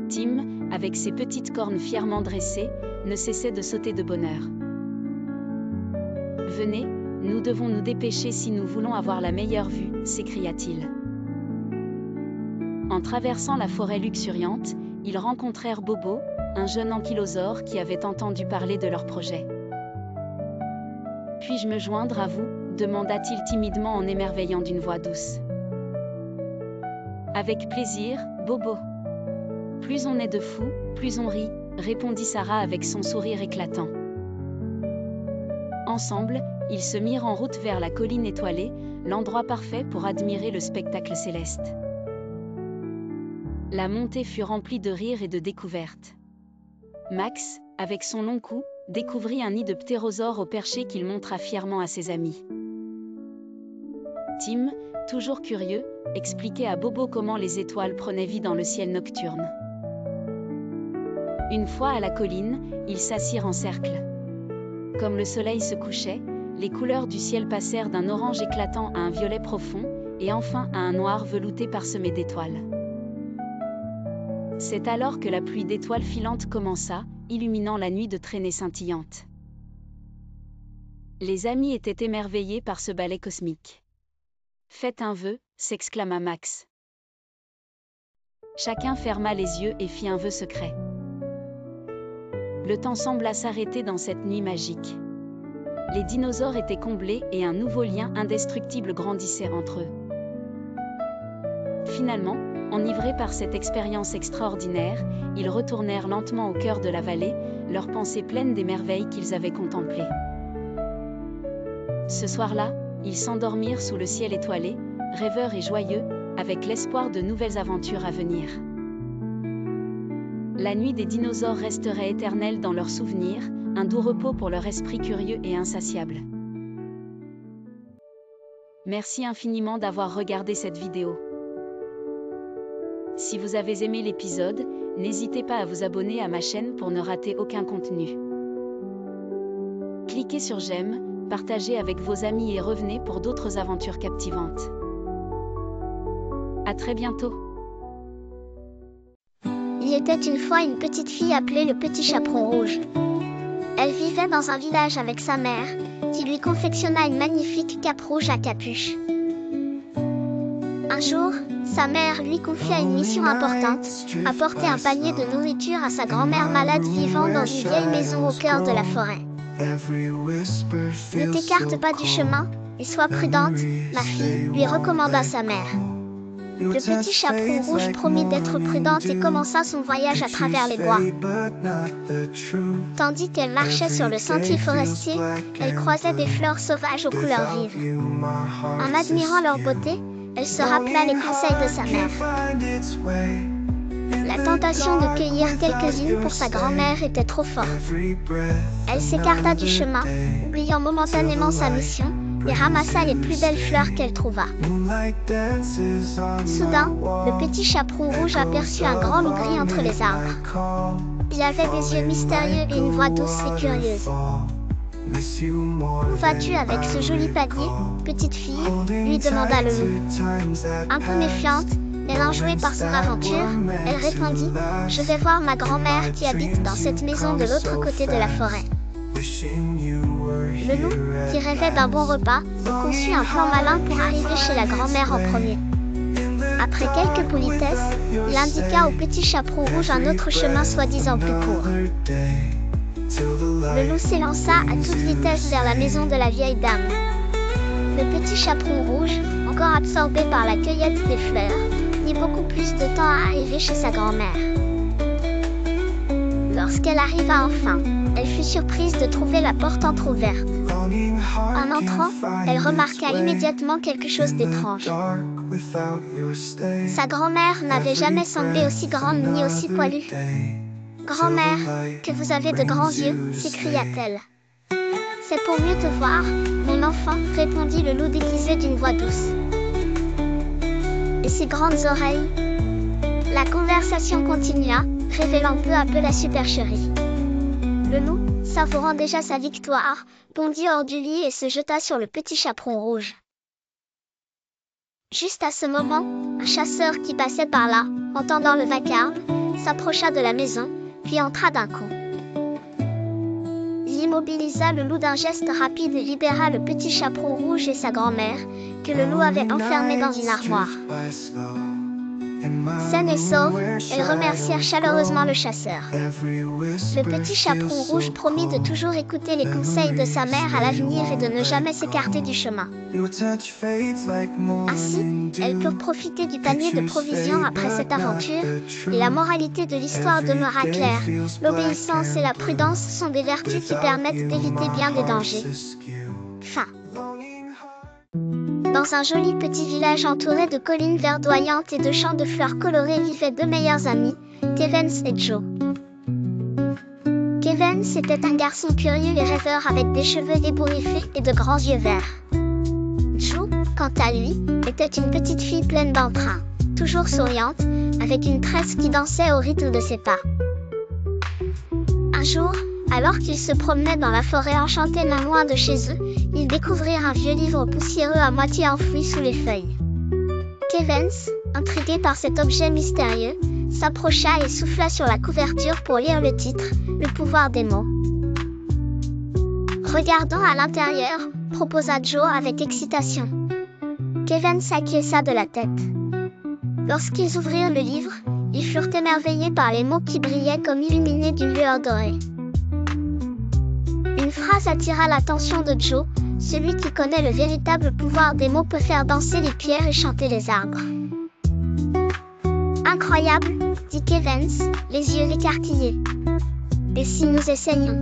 Tim, avec ses petites cornes fièrement dressées, ne cessait de sauter de bonheur. « Venez, nous devons nous dépêcher si nous voulons avoir la meilleure vue », s'écria-t-il. En traversant la forêt luxuriante, ils rencontrèrent Bobo, un jeune ankylosaure qui avait entendu parler de leur projet. « Puis-je me joindre à vous ?» demanda-t-il timidement en émerveillant d'une voix douce. « Avec plaisir, Bobo. Plus on est de fous, plus on rit, » répondit Sarah avec son sourire éclatant. Ensemble, ils se mirent en route vers la colline étoilée, l'endroit parfait pour admirer le spectacle céleste. La montée fut remplie de rires et de découvertes. Max, avec son long cou, découvrit un nid de ptérosaures au perché qu'il montra fièrement à ses amis. Tim, toujours curieux, expliquait à Bobo comment les étoiles prenaient vie dans le ciel nocturne. Une fois à la colline, ils s'assirent en cercle. Comme le soleil se couchait, les couleurs du ciel passèrent d'un orange éclatant à un violet profond, et enfin à un noir velouté parsemé d'étoiles. C'est alors que la pluie d'étoiles filantes commença, illuminant la nuit de traînées scintillantes. Les amis étaient émerveillés par ce ballet cosmique. « Faites un vœu », s'exclama Max. Chacun ferma les yeux et fit un vœu secret. Le temps sembla s'arrêter dans cette nuit magique. Les dinosaures étaient comblés et un nouveau lien indestructible grandissait entre eux. Finalement, enivrés par cette expérience extraordinaire, ils retournèrent lentement au cœur de la vallée, leurs pensées pleines des merveilles qu'ils avaient contemplées. Ce soir-là, ils s'endormirent sous le ciel étoilé, rêveurs et joyeux, avec l'espoir de nouvelles aventures à venir. La nuit des dinosaures resterait éternelle dans leurs souvenirs, un doux repos pour leur esprit curieux et insatiable. Merci infiniment d'avoir regardé cette vidéo. Si vous avez aimé l'épisode, n'hésitez pas à vous abonner à ma chaîne pour ne rater aucun contenu. Cliquez sur j'aime, partagez avec vos amis et revenez pour d'autres aventures captivantes. À très bientôt. Il était une fois une petite fille appelée le Petit Chaperon Rouge. Elle vivait dans un village avec sa mère, qui lui confectionna une magnifique cape rouge à capuche. Un jour, sa mère lui confia une mission importante, apporter un panier de nourriture à sa grand-mère malade vivant dans une vieille maison au cœur de la forêt. Ne t'écarte pas du chemin, et sois prudente, ma fille, lui recommanda sa mère. Le Petit Chaperon Rouge promit d'être prudente et commença son voyage à travers les bois. Tandis qu'elle marchait sur le sentier forestier, elle croisait des fleurs sauvages aux couleurs vives. En admirant leur beauté, elle se rappela les conseils de sa mère. La tentation de cueillir quelques-unes pour sa grand-mère était trop forte. Elle s'écarta du chemin, oubliant momentanément sa mission, et ramassa les plus belles fleurs qu'elle trouva. Soudain, le petit chaperon rouge aperçut un grand loup gris entre les arbres. Il avait des yeux mystérieux et une voix douce et curieuse. « Où vas-tu avec ce joli panier, petite fille ?» lui demanda le loup. Un peu méfiante, mais enjouée par son aventure, elle répondit « Je vais voir ma grand-mère qui habite dans cette maison de l'autre côté de la forêt. » Le loup, qui rêvait d'un bon repas, conçut un plan malin pour arriver chez la grand-mère en premier. Après quelques politesses, il indiqua au petit chaperon rouge un autre chemin soi-disant plus court. Le loup s'élança à toute vitesse vers la maison de la vieille dame. Le petit chaperon rouge, encore absorbé par la cueillette des fleurs, mit beaucoup plus de temps à arriver chez sa grand-mère. Lorsqu'elle arriva enfin, elle fut surprise de trouver la porte entr'ouverte. En entrant, elle remarqua immédiatement quelque chose d'étrange. Sa grand-mère n'avait jamais semblé aussi grande ni aussi poilue. « Grand-mère, que vous avez de grands yeux !» s'écria-t-elle. « C'est pour mieux te voir, mon enfant !» répondit le loup déguisé d'une voix douce. « Et ses grandes oreilles ?» La conversation continua, révélant peu à peu la supercherie. Le loup, savourant déjà sa victoire, bondit hors du lit et se jeta sur le petit chaperon rouge. Juste à ce moment, un chasseur qui passait par là, entendant le vacarme, s'approcha de la maison, puis entra d'un coup. Il immobilisa le loup d'un geste rapide et libéra le petit chaperon rouge et sa grand-mère, que le loup avait enfermés dans une armoire. Saine et sauve, elles remercièrent chaleureusement le chasseur. Le petit chaperon rouge promit de toujours écouter les conseils de sa mère à l'avenir et de ne jamais s'écarter du chemin. Ainsi, elles purent profiter du panier de provisions après cette aventure, et la moralité de l'histoire demeura claire. L'obéissance et la prudence sont des vertus qui permettent d'éviter bien des dangers. Fin. Dans un joli petit village entouré de collines verdoyantes et de champs de fleurs colorées vivaient deux meilleurs amis, Kevens et Joe. Kevens était un garçon curieux et rêveur avec des cheveux ébouriffés et de grands yeux verts. Joe, quant à lui, était une petite fille pleine d'entrain, toujours souriante, avec une tresse qui dansait au rythme de ses pas. Un jour, alors qu'ils se promenaient dans la forêt enchantée non loin de chez eux, ils découvrirent un vieux livre poussiéreux à moitié enfoui sous les feuilles. Kevens, intrigué par cet objet mystérieux, s'approcha et souffla sur la couverture pour lire le titre, Le pouvoir des mots. Regardons à l'intérieur, proposa Joe avec excitation. Kevens acquiesça de la tête. Lorsqu'ils ouvrirent le livre, ils furent émerveillés par les mots qui brillaient comme illuminés d'une lueur dorée. Une phrase attira l'attention de Joe, celui qui connaît le véritable pouvoir des mots peut faire danser les pierres et chanter les arbres. Incroyable, dit Kevens, les yeux écarquillés. Et si nous essayions?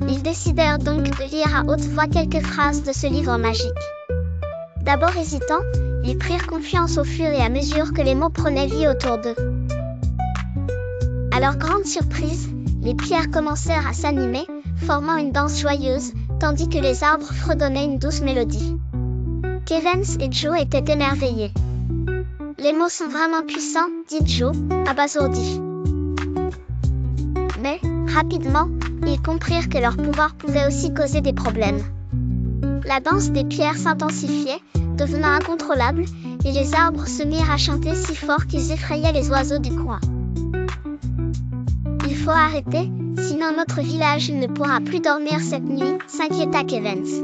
Ils décidèrent donc de lire à haute voix quelques phrases de ce livre magique. D'abord hésitant, ils prirent confiance au fur et à mesure que les mots prenaient vie autour d'eux. À leur grande surprise, les pierres commencèrent à s'animer, formant une danse joyeuse, tandis que les arbres fredonnaient une douce mélodie. Kevens et Joe étaient émerveillés. « Les mots sont vraiment puissants, dit Joe, abasourdi. » Mais, rapidement, ils comprirent que leur pouvoir pouvait aussi causer des problèmes. La danse des pierres s'intensifiait, devenant incontrôlable, et les arbres se mirent à chanter si fort qu'ils effrayaient les oiseaux du coin. « Il faut arrêter, sinon notre village ne pourra plus dormir cette nuit, » s'inquiéta Kevens.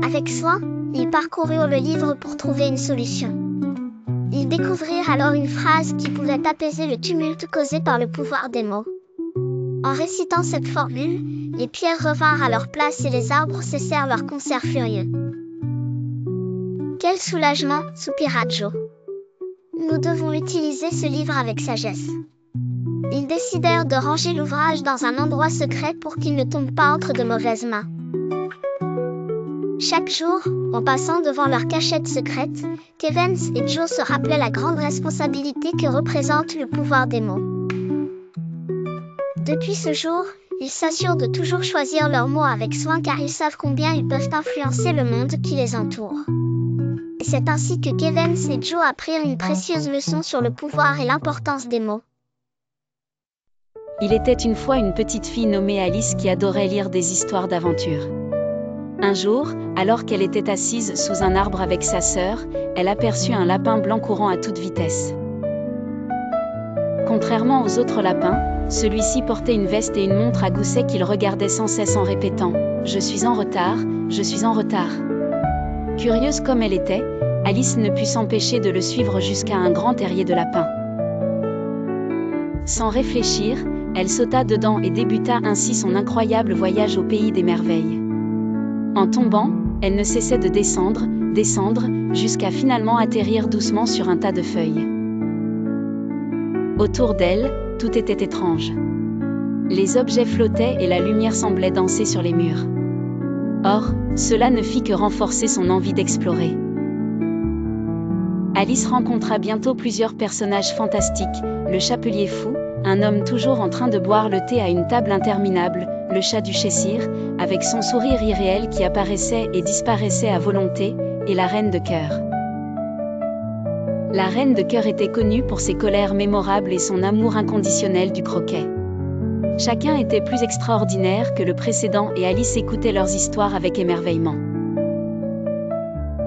Avec soin, ils parcoururent le livre pour trouver une solution. Ils découvrirent alors une phrase qui pouvait apaiser le tumulte causé par le pouvoir des mots. En récitant cette formule, les pierres revinrent à leur place et les arbres cessèrent leur concert furieux. Quel soulagement, soupira Joe. Nous devons utiliser ce livre avec sagesse. Ils décidèrent de ranger l'ouvrage dans un endroit secret pour qu'il ne tombe pas entre de mauvaises mains. Chaque jour, en passant devant leur cachette secrète, Kevin et Joe se rappelaient la grande responsabilité que représente le pouvoir des mots. Depuis ce jour, ils s'assurent de toujours choisir leurs mots avec soin car ils savent combien ils peuvent influencer le monde qui les entoure. Et c'est ainsi que Kevin et Joe apprirent une précieuse leçon sur le pouvoir et l'importance des mots. Il était une fois une petite fille nommée Alice qui adorait lire des histoires d'aventure. Un jour, alors qu'elle était assise sous un arbre avec sa sœur, elle aperçut un lapin blanc courant à toute vitesse. Contrairement aux autres lapins, celui-ci portait une veste et une montre à gousset qu'il regardait sans cesse en répétant « Je suis en retard, je suis en retard ». Curieuse comme elle était, Alice ne put s'empêcher de le suivre jusqu'à un grand terrier de lapins. Sans réfléchir, elle sauta dedans et débuta ainsi son incroyable voyage au pays des merveilles. En tombant, elle ne cessait de descendre, jusqu'à finalement atterrir doucement sur un tas de feuilles. Autour d'elle, tout était étrange. Les objets flottaient et la lumière semblait danser sur les murs. Or, cela ne fit que renforcer son envie d'explorer. Alice rencontra bientôt plusieurs personnages fantastiques, le chapelier fou, un homme toujours en train de boire le thé à une table interminable, le chat du Cheshire, avec son sourire irréel qui apparaissait et disparaissait à volonté, et la reine de cœur. La reine de cœur était connue pour ses colères mémorables et son amour inconditionnel du croquet. Chacun était plus extraordinaire que le précédent et Alice écoutait leurs histoires avec émerveillement.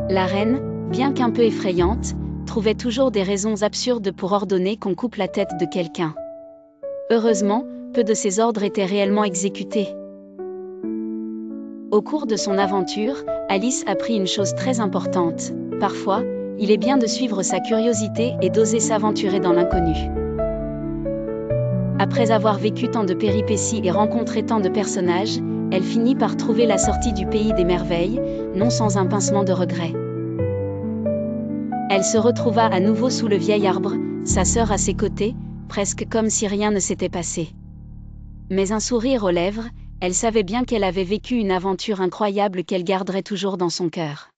La reine, bien qu'un peu effrayante, trouvait toujours des raisons absurdes pour ordonner qu'on coupe la tête de quelqu'un. Heureusement, peu de ses ordres étaient réellement exécutés. Au cours de son aventure, Alice apprit une chose très importante. Parfois, il est bien de suivre sa curiosité et d'oser s'aventurer dans l'inconnu. Après avoir vécu tant de péripéties et rencontré tant de personnages, elle finit par trouver la sortie du pays des merveilles, non sans un pincement de regret. Elle se retrouva à nouveau sous le vieil arbre, sa sœur à ses côtés, presque comme si rien ne s'était passé. Mais un sourire aux lèvres, elle savait bien qu'elle avait vécu une aventure incroyable qu'elle garderait toujours dans son cœur.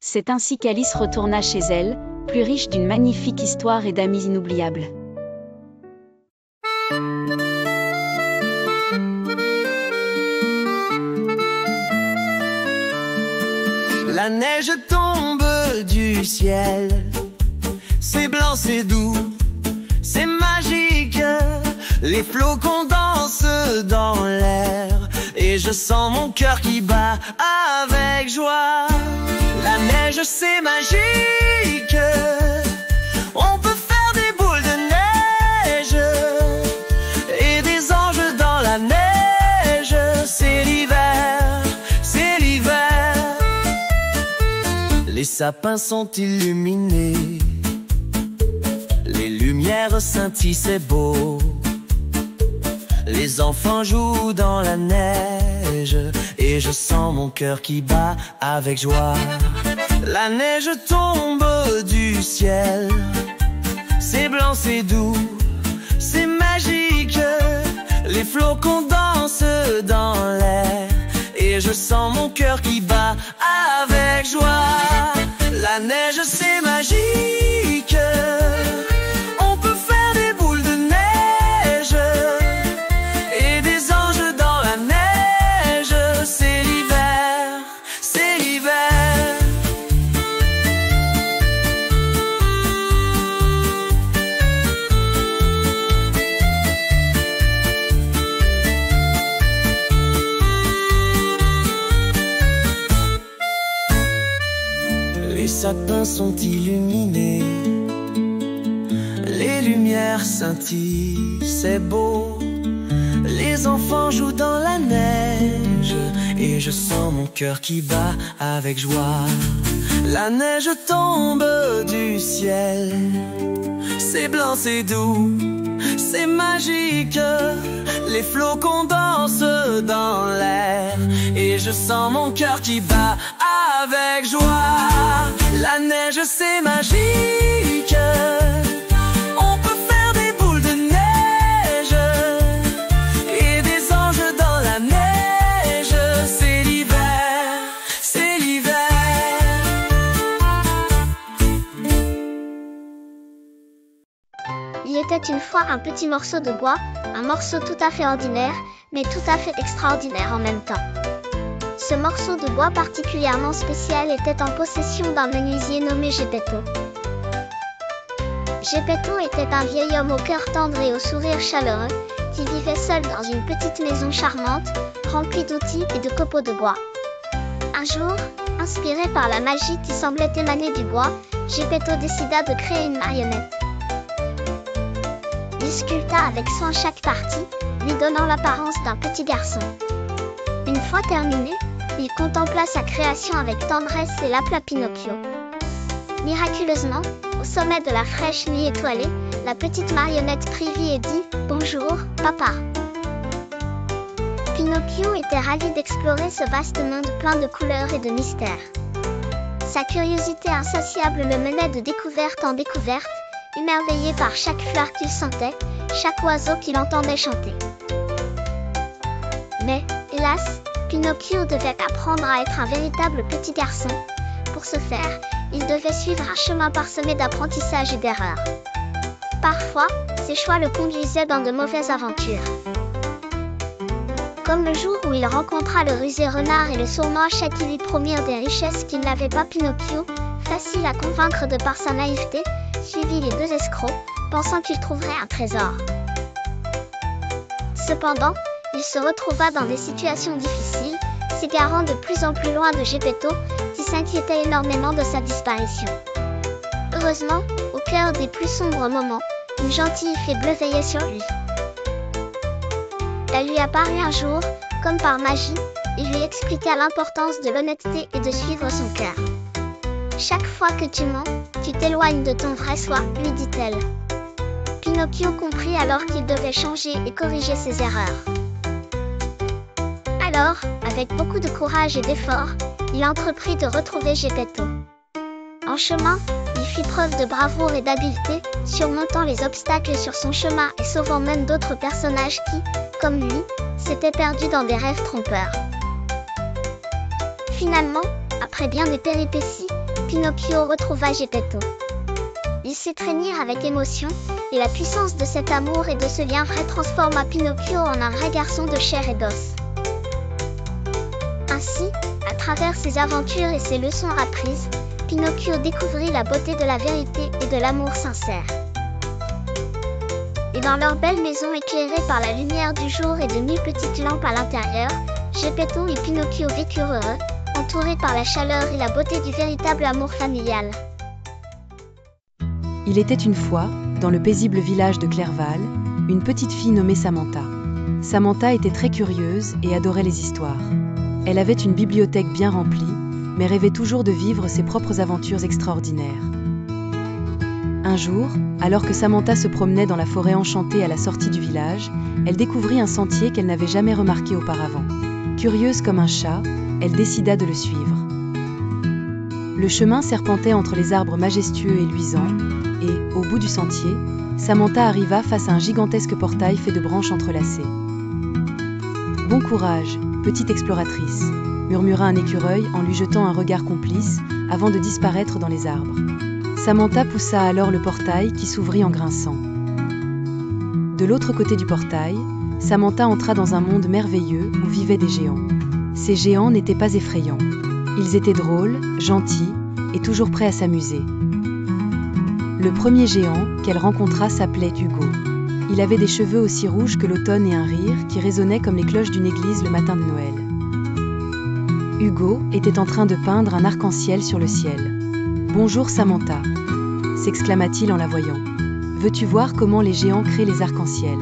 C'est ainsi qu'Alice retourna chez elle, plus riche d'une magnifique histoire et d'amis inoubliables. La neige tombe du ciel, c'est blanc, c'est doux, c'est magique. Les flocons dansent dans l'air et je sens mon cœur qui bat avec joie. La neige c'est magique, on peut faire des boules de neige et des anges dans la neige. C'est l'hiver, c'est l'hiver. Les sapins sont illuminés, les lumières scintillent, c'est beau. Les enfants jouent dans la neige et je sens mon cœur qui bat avec joie. La neige tombe du ciel, c'est blanc, c'est doux, c'est magique. Les flocons dansent dans l'air et je sens mon cœur qui bat avec joie. La neige c'est magique, on peut faire des boules de neige et des anges dans la neige. C'est l'hiver, c'est l'hiver. Les sapins sont illuminés, les lumières scintillent, c'est beau. Les enfants jouent dans la neige et je sens mon cœur qui bat avec joie. La neige tombe du ciel, c'est blanc, c'est doux, c'est magique. Les flocons dansent dans l'air et je sens mon cœur qui bat avec joie. La neige c'est magique, on peut faire des boules de neige et des anges dans la neige. C'est l'hiver, Il était une fois un petit morceau de bois, un morceau tout à fait ordinaire, mais tout à fait extraordinaire en même temps. Ce morceau de bois particulièrement spécial était en possession d'un menuisier nommé Geppetto. Geppetto était un vieil homme au cœur tendre et au sourire chaleureux, qui vivait seul dans une petite maison charmante, remplie d'outils et de copeaux de bois. Un jour, inspiré par la magie qui semblait émaner du bois, Geppetto décida de créer une marionnette. Il sculpta avec soin chaque partie, lui donnant l'apparence d'un petit garçon. Une fois terminé, il contempla sa création avec tendresse et l'appela Pinocchio. Miraculeusement, au sommet de la fraîche nuit étoilée, la petite marionnette prit vie et dit « Bonjour, papa ». Pinocchio était ravi d'explorer ce vaste monde plein de couleurs et de mystères. Sa curiosité insatiable le menait de découverte en découverte, émerveillé par chaque fleur qu'il sentait, chaque oiseau qu'il entendait chanter. Mais, hélas, Pinocchio devait apprendre à être un véritable petit garçon. Pour ce faire, il devait suivre un chemin parsemé d'apprentissage et d'erreurs. Parfois, ses choix le conduisaient dans de mauvaises aventures. Comme le jour où il rencontra le rusé renard et le sournois chat qui lui promirent des richesses qu'il n'avait pas. Pinocchio, facile à convaincre de par sa naïveté, suivit les deux escrocs, pensant qu'il trouverait un trésor. Cependant, il se retrouva dans des situations difficiles, s'égarant de plus en plus loin de Geppetto, qui s'inquiétait énormément de sa disparition. Heureusement, au cœur des plus sombres moments, une gentille fée bleue veillait sur lui. Elle lui apparut un jour, comme par magie, et lui expliqua l'importance de l'honnêteté et de suivre son cœur. « Chaque fois que tu mens, tu t'éloignes de ton vrai soi, lui dit-elle. » Pinocchio comprit alors qu'il devait changer et corriger ses erreurs. Alors, avec beaucoup de courage et d'effort, il entreprit de retrouver Geppetto. En chemin, il fit preuve de bravoure et d'habileté, surmontant les obstacles sur son chemin et sauvant même d'autres personnages qui, comme lui, s'étaient perdus dans des rêves trompeurs. Finalement, après bien des péripéties, Pinocchio retrouva Geppetto. Ils s'étreignirent avec émotion, et la puissance de cet amour et de ce lien vrai transforma Pinocchio en un vrai garçon de chair et d'os. Ainsi, à travers ses aventures et ses leçons apprises, Pinocchio découvrit la beauté de la vérité et de l'amour sincère. Et dans leur belle maison éclairée par la lumière du jour et de 1000 petites lampes à l'intérieur, Geppetto et Pinocchio vécurent heureux, entourés par la chaleur et la beauté du véritable amour familial. Il était une fois, dans le paisible village de Clerval, une petite fille nommée Samantha. Samantha était très curieuse et adorait les histoires. Elle avait une bibliothèque bien remplie, mais rêvait toujours de vivre ses propres aventures extraordinaires. Un jour, alors que Samantha se promenait dans la forêt enchantée à la sortie du village, elle découvrit un sentier qu'elle n'avait jamais remarqué auparavant. Curieuse comme un chat, elle décida de le suivre. Le chemin serpentait entre les arbres majestueux et luisants, et, au bout du sentier, Samantha arriva face à un gigantesque portail fait de branches entrelacées. « Bon courage, petite exploratrice », murmura un écureuil en lui jetant un regard complice, avant de disparaître dans les arbres. Samantha poussa alors le portail qui s'ouvrit en grinçant. De l'autre côté du portail, Samantha entra dans un monde merveilleux où vivaient des géants. Ces géants n'étaient pas effrayants. Ils étaient drôles, gentils et toujours prêts à s'amuser. Le premier géant qu'elle rencontra s'appelait Hugo. Il avait des cheveux aussi rouges que l'automne et un rire qui résonnait comme les cloches d'une église le matin de Noël. Hugo était en train de peindre un arc-en-ciel sur le ciel. « Bonjour Samantha » s'exclama-t-il en la voyant. « Veux-tu voir comment les géants créent les arcs-en-ciel »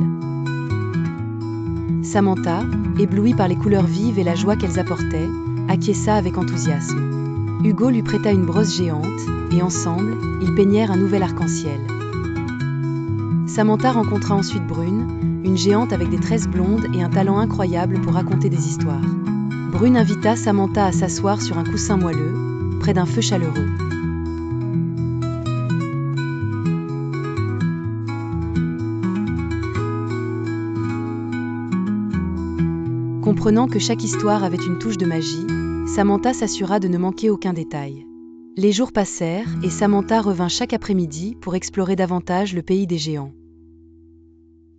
Samantha, éblouie par les couleurs vives et la joie qu'elles apportaient, acquiesça avec enthousiasme. Hugo lui prêta une brosse géante, et ensemble, ils peignèrent un nouvel arc-en-ciel. Samantha rencontra ensuite Brune, une géante avec des tresses blondes et un talent incroyable pour raconter des histoires. Brune invita Samantha à s'asseoir sur un coussin moelleux, près d'un feu chaleureux. Comprenant que chaque histoire avait une touche de magie, Samantha s'assura de ne manquer aucun détail. Les jours passèrent et Samantha revint chaque après-midi pour explorer davantage le pays des géants.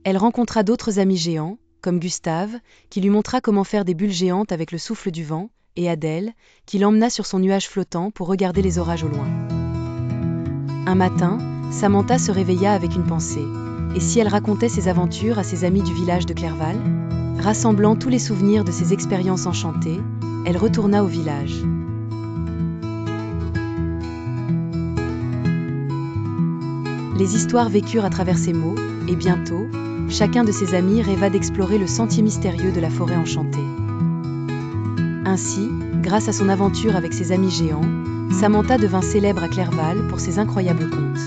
Elle rencontra d'autres amis géants, comme Gustave, qui lui montra comment faire des bulles géantes avec le souffle du vent, et Adèle, qui l'emmena sur son nuage flottant pour regarder les orages au loin. Un matin, Samantha se réveilla avec une pensée. Et si elle racontait ses aventures à ses amis du village de Clerval? Rassemblant tous les souvenirs de ses expériences enchantées, elle retourna au village. Les histoires vécurent à travers ces mots, et bientôt, chacun de ses amis rêva d'explorer le sentier mystérieux de la forêt enchantée. Ainsi, grâce à son aventure avec ses amis géants, Samantha devint célèbre à Clerval pour ses incroyables contes.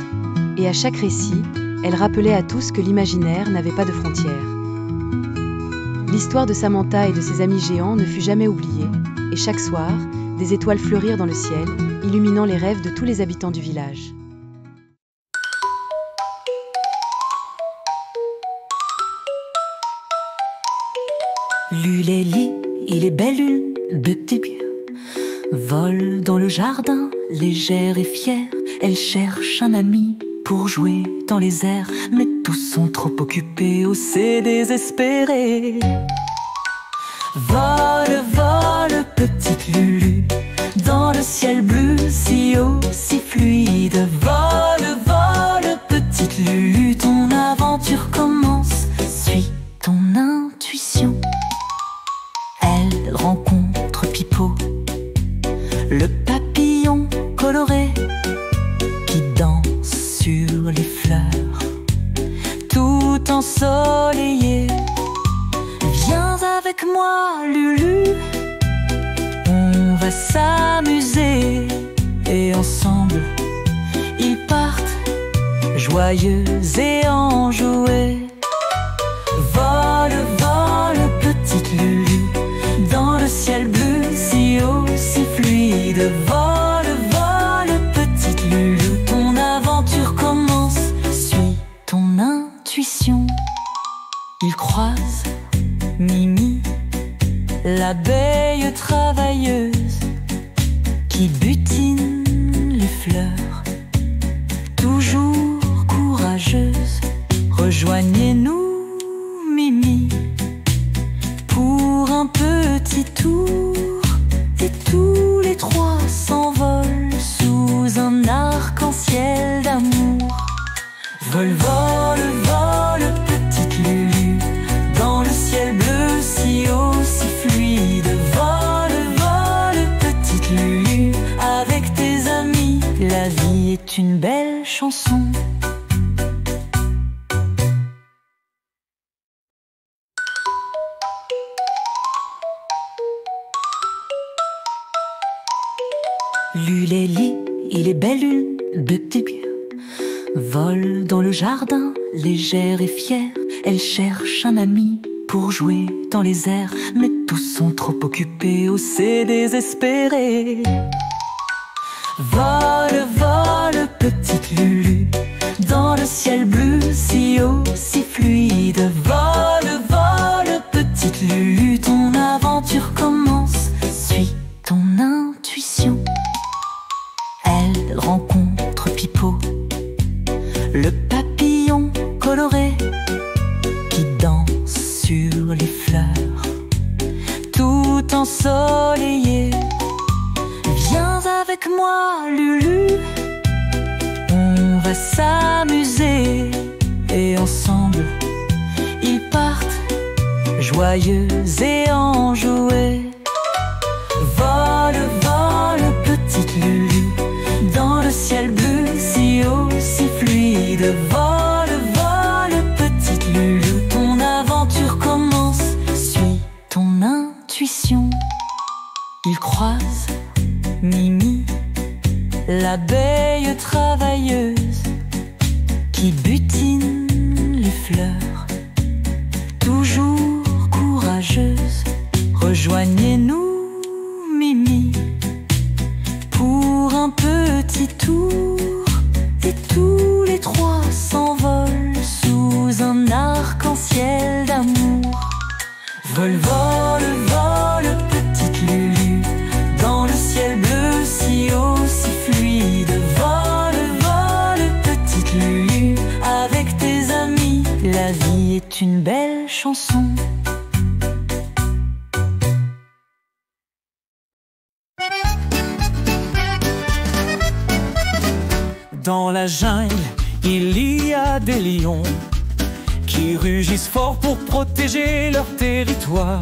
Et à chaque récit, elle rappelait à tous que l'imaginaire n'avait pas de frontières. L'histoire de Samantha et de ses amis géants ne fut jamais oubliée, et chaque soir, des étoiles fleurirent dans le ciel, illuminant les rêves de tous les habitants du village. L'Ulélie, il est belle une de début, vole dans le jardin, légère et fière. Elle cherche un ami pour jouer dans les airs, mais tous sont trop occupés, oh c'est désespéré. Vole, vole, petite Lulu, dans le ciel bleu, si haut, si fluide. Vole, vole, petite Lulu, ton aventure commence, suis ton intuition. Elle rencontre Pipo, le papillon coloré qui danse sur les fleurs, tout ensoleillé. Viens avec moi, Lulu, on va s'amuser. Et ensemble, ils partent, joyeux et enjoués. Vole, vole, petite Lulu, dans le ciel bleu, si haut, si fluide. Vole, vole, petite Lulu, ton aventure commence, suis ton intuition. Ils croisent Mimi, l'abeille travailleuse, qui butine les fleurs, toujours courageuse. Rejoignez-nous, Mimi, pour un petit tour. Et tous les trois s'envolent sous un arc-en-ciel d'amour. Vol, vol, vol, petite Lulu, dans le ciel bleu, si haut, si fluide. Vol, vol, petite Lulu, avec tes amis, la vie est une belle chanson. L'Ulélie, il est belle une de début, vole dans le jardin, légère et fière. Elle cherche un ami pour jouer dans les airs, mais tous sont trop occupés, oh c'est désespéré. Vole, vole, petite Lulu, dans le ciel bleu, si haut, si fluide. Vole, vole, petite Lulu, ton aventure commence, suis ton intuition. Elle rencontre Pipo, le papillon coloré qui danse sur les fleurs, tout ensoleillé. Viens avec moi, Lulu, on va s'amuser. Et ensemble, ils partent, joyeux et enjoués. Vole, vole, petite Lulu, dans le ciel bleu, si haut, si fluide. Vole, vole, petite Lulu, ton aventure commence, suis ton intuition. Ils croisent Mimi, l'abeille travailleuse, qui butine les fleurs, toujours courageuse. Rejoignez-nous, Mimi, pour un petit tour. Et tous les trois s'envolent sous un arc-en-ciel d'amour. Vol, vol, vol, petite Lulu, dans le ciel bleu, si haut, si fluide. Vol, vol, petite Lulu, avec tes amis, la vie est Dans la jungle, il y a des lions qui rugissent fort pour protéger leur territoire.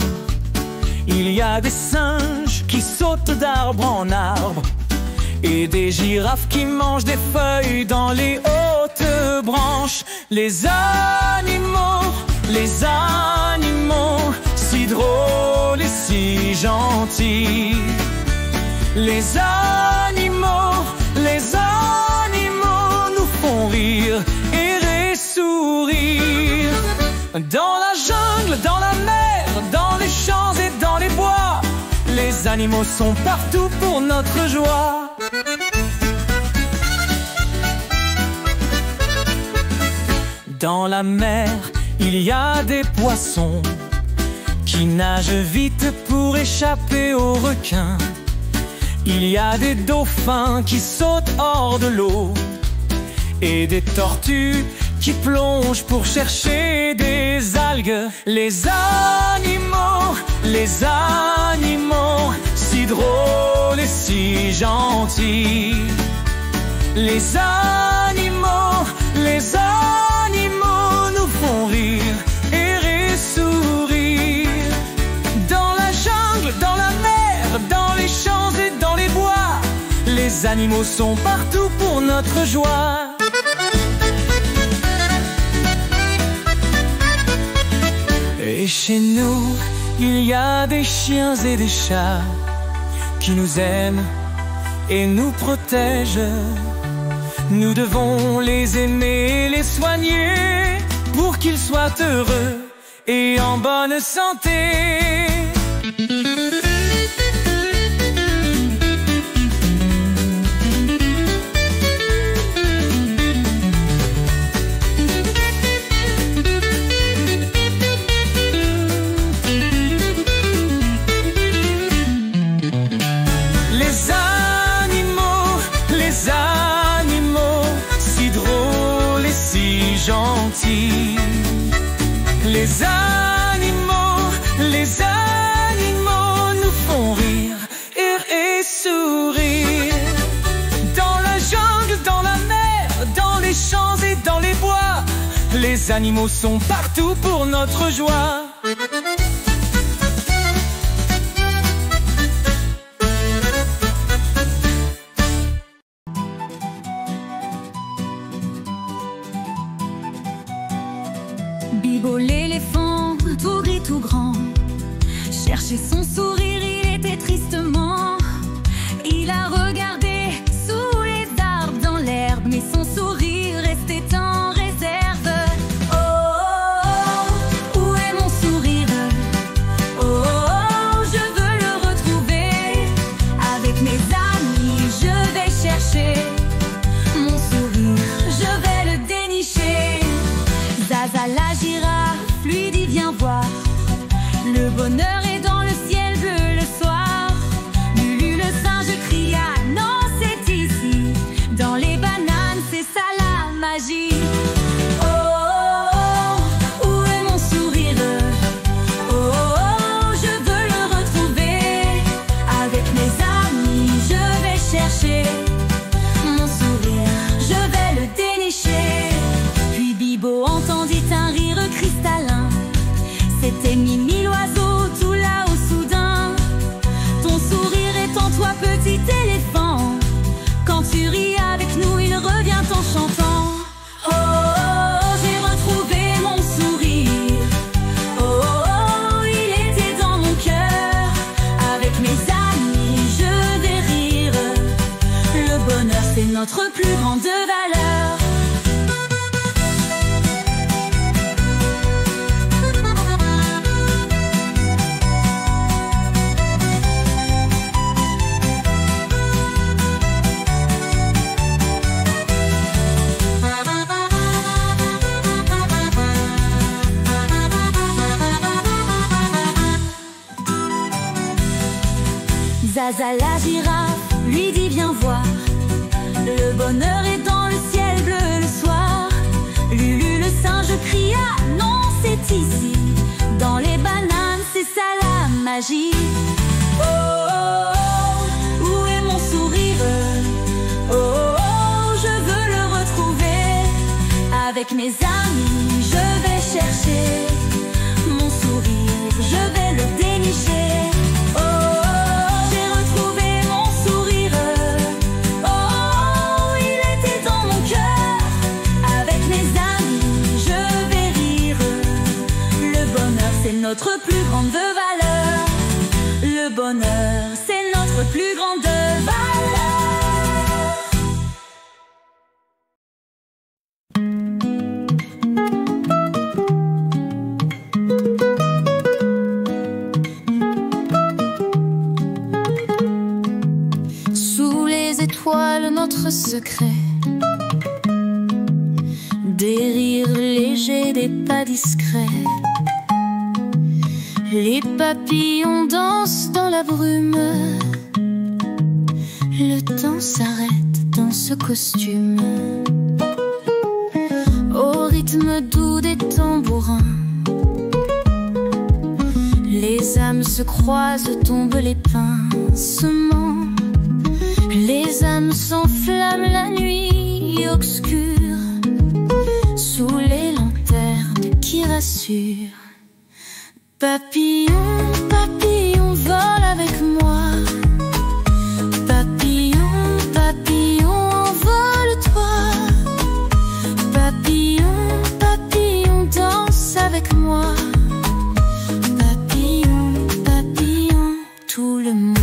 Il y a des singes qui sautent d'arbre en arbre et des girafes qui mangent des feuilles dans les hautes branches. Les animaux, si drôles et si gentils. Les animaux nous font rire et sourire. Dans la jungle, dans la mer, dans les champs et dans les bois, les animaux sont partout pour notre joie. Dans la mer, il y a des poissons qui nagent vite pour échapper aux requins. Il y a des dauphins qui sautent hors de l'eau et des tortues qui plongent pour chercher des algues. Les animaux, si drôles et si gentils. Les animaux nous font rire et sourire. Dans la jungle, dans la mer, dans les champs et dans les bois, les animaux sont partout pour notre joie. Et chez nous, il y a des chiens et des chats qui nous aiment et nous protègent. Nous devons les aimer et les soigner pour qu'ils soient heureux et en bonne santé. Gentils. Les animaux nous font rire et sourire. Dans la jungle, dans la mer, dans les champs et dans les bois, les animaux sont partout pour notre joie. Bibo l'éléphant, tout gris tout grand, cherchait son sourire, il était tristement. Il a regardé sous les arbres, dans l'herbe, mais son sourire restait en réserve. Oh, oh, oh, où est mon sourire? Oh, oh, oh, je veux le retrouver. Avec mes amis, je vais chercher mon sourire, je vais le dénicher. Zaza la girafe lui dit viens voir, le bonheur est dans le ciel bleu le soir. Lulu le singe cria non c'est ici, dans les bananes c'est ça la magie. Oh, oh, oh, où est mon sourire? Oh, oh, oh, je veux le retrouver. Avec mes amis je vais chercher mon sourire, je vais le dénicher. Puis Bibo entendit un rire cristallin, c'était Mimi l'oiseau tout là-haut soudain. Ton sourire est en toi petit éléphant, quand tu ris avec nous il revient en chantant. Oh, oh, oh, j'ai retrouvé mon sourire. Oh, oh, oh, il était dans mon cœur. Avec mes amis je vais rire, le bonheur c'est notre plus grande valeur. Zaza la girafe lui dit viens voir, le bonheur est dans le ciel bleu le soir. Lulu le singe cria non c'est ici, dans les bananes c'est ça la magie. Oh, oh, oh, où est mon sourire? Oh, oh, oh, je veux le Avec mes amis, je vais chercher mon sourire, je vais le dénicher. Oh, j'ai retrouvé mon sourire. Oh, il était dans mon cœur. Avec mes amis, je vais rire. Le bonheur, c'est notre plus grande valeur. Le bonheur, c'est notre plus grande valeur. Notre secret, des rires légers, des pas discrets. Les papillons dansent dans la brume. Le temps s'arrête dans ce costume. Au rythme doux des tambourins, les âmes se croisent, tombent les pincements. Les âmes s'enflamment la nuit obscure, sous les lanternes qui rassurent. Papillon, papillon, vole avec moi. Papillon, papillon, envole-toi. Papillon, papillon, danse avec moi. Papillon, papillon, tout le monde.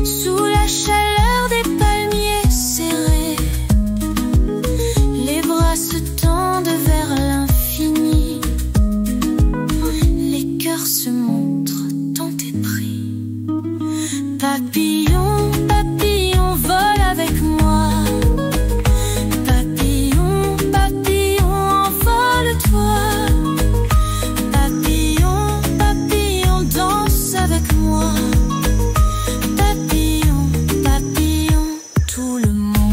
Sous la chaleur des palmiers serrés, les bras se tendent vers l'infini. Les cœurs se montrent tant épris. Papillon, papillon, vole avec moi. Papillon, papillon, envole-toi. Avec moi, papillon, papillon, tout le monde.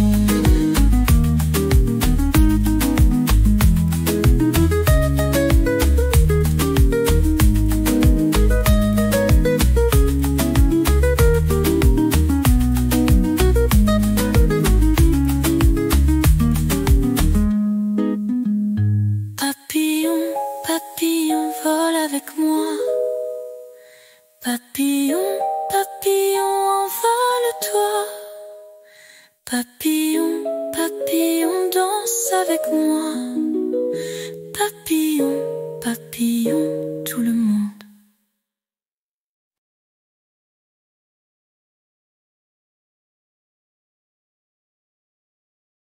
Papillon, papillon, vole avec moi. Papillon, papillon, envole-toi. Papillon, papillon, danse avec moi. Papillon, papillon.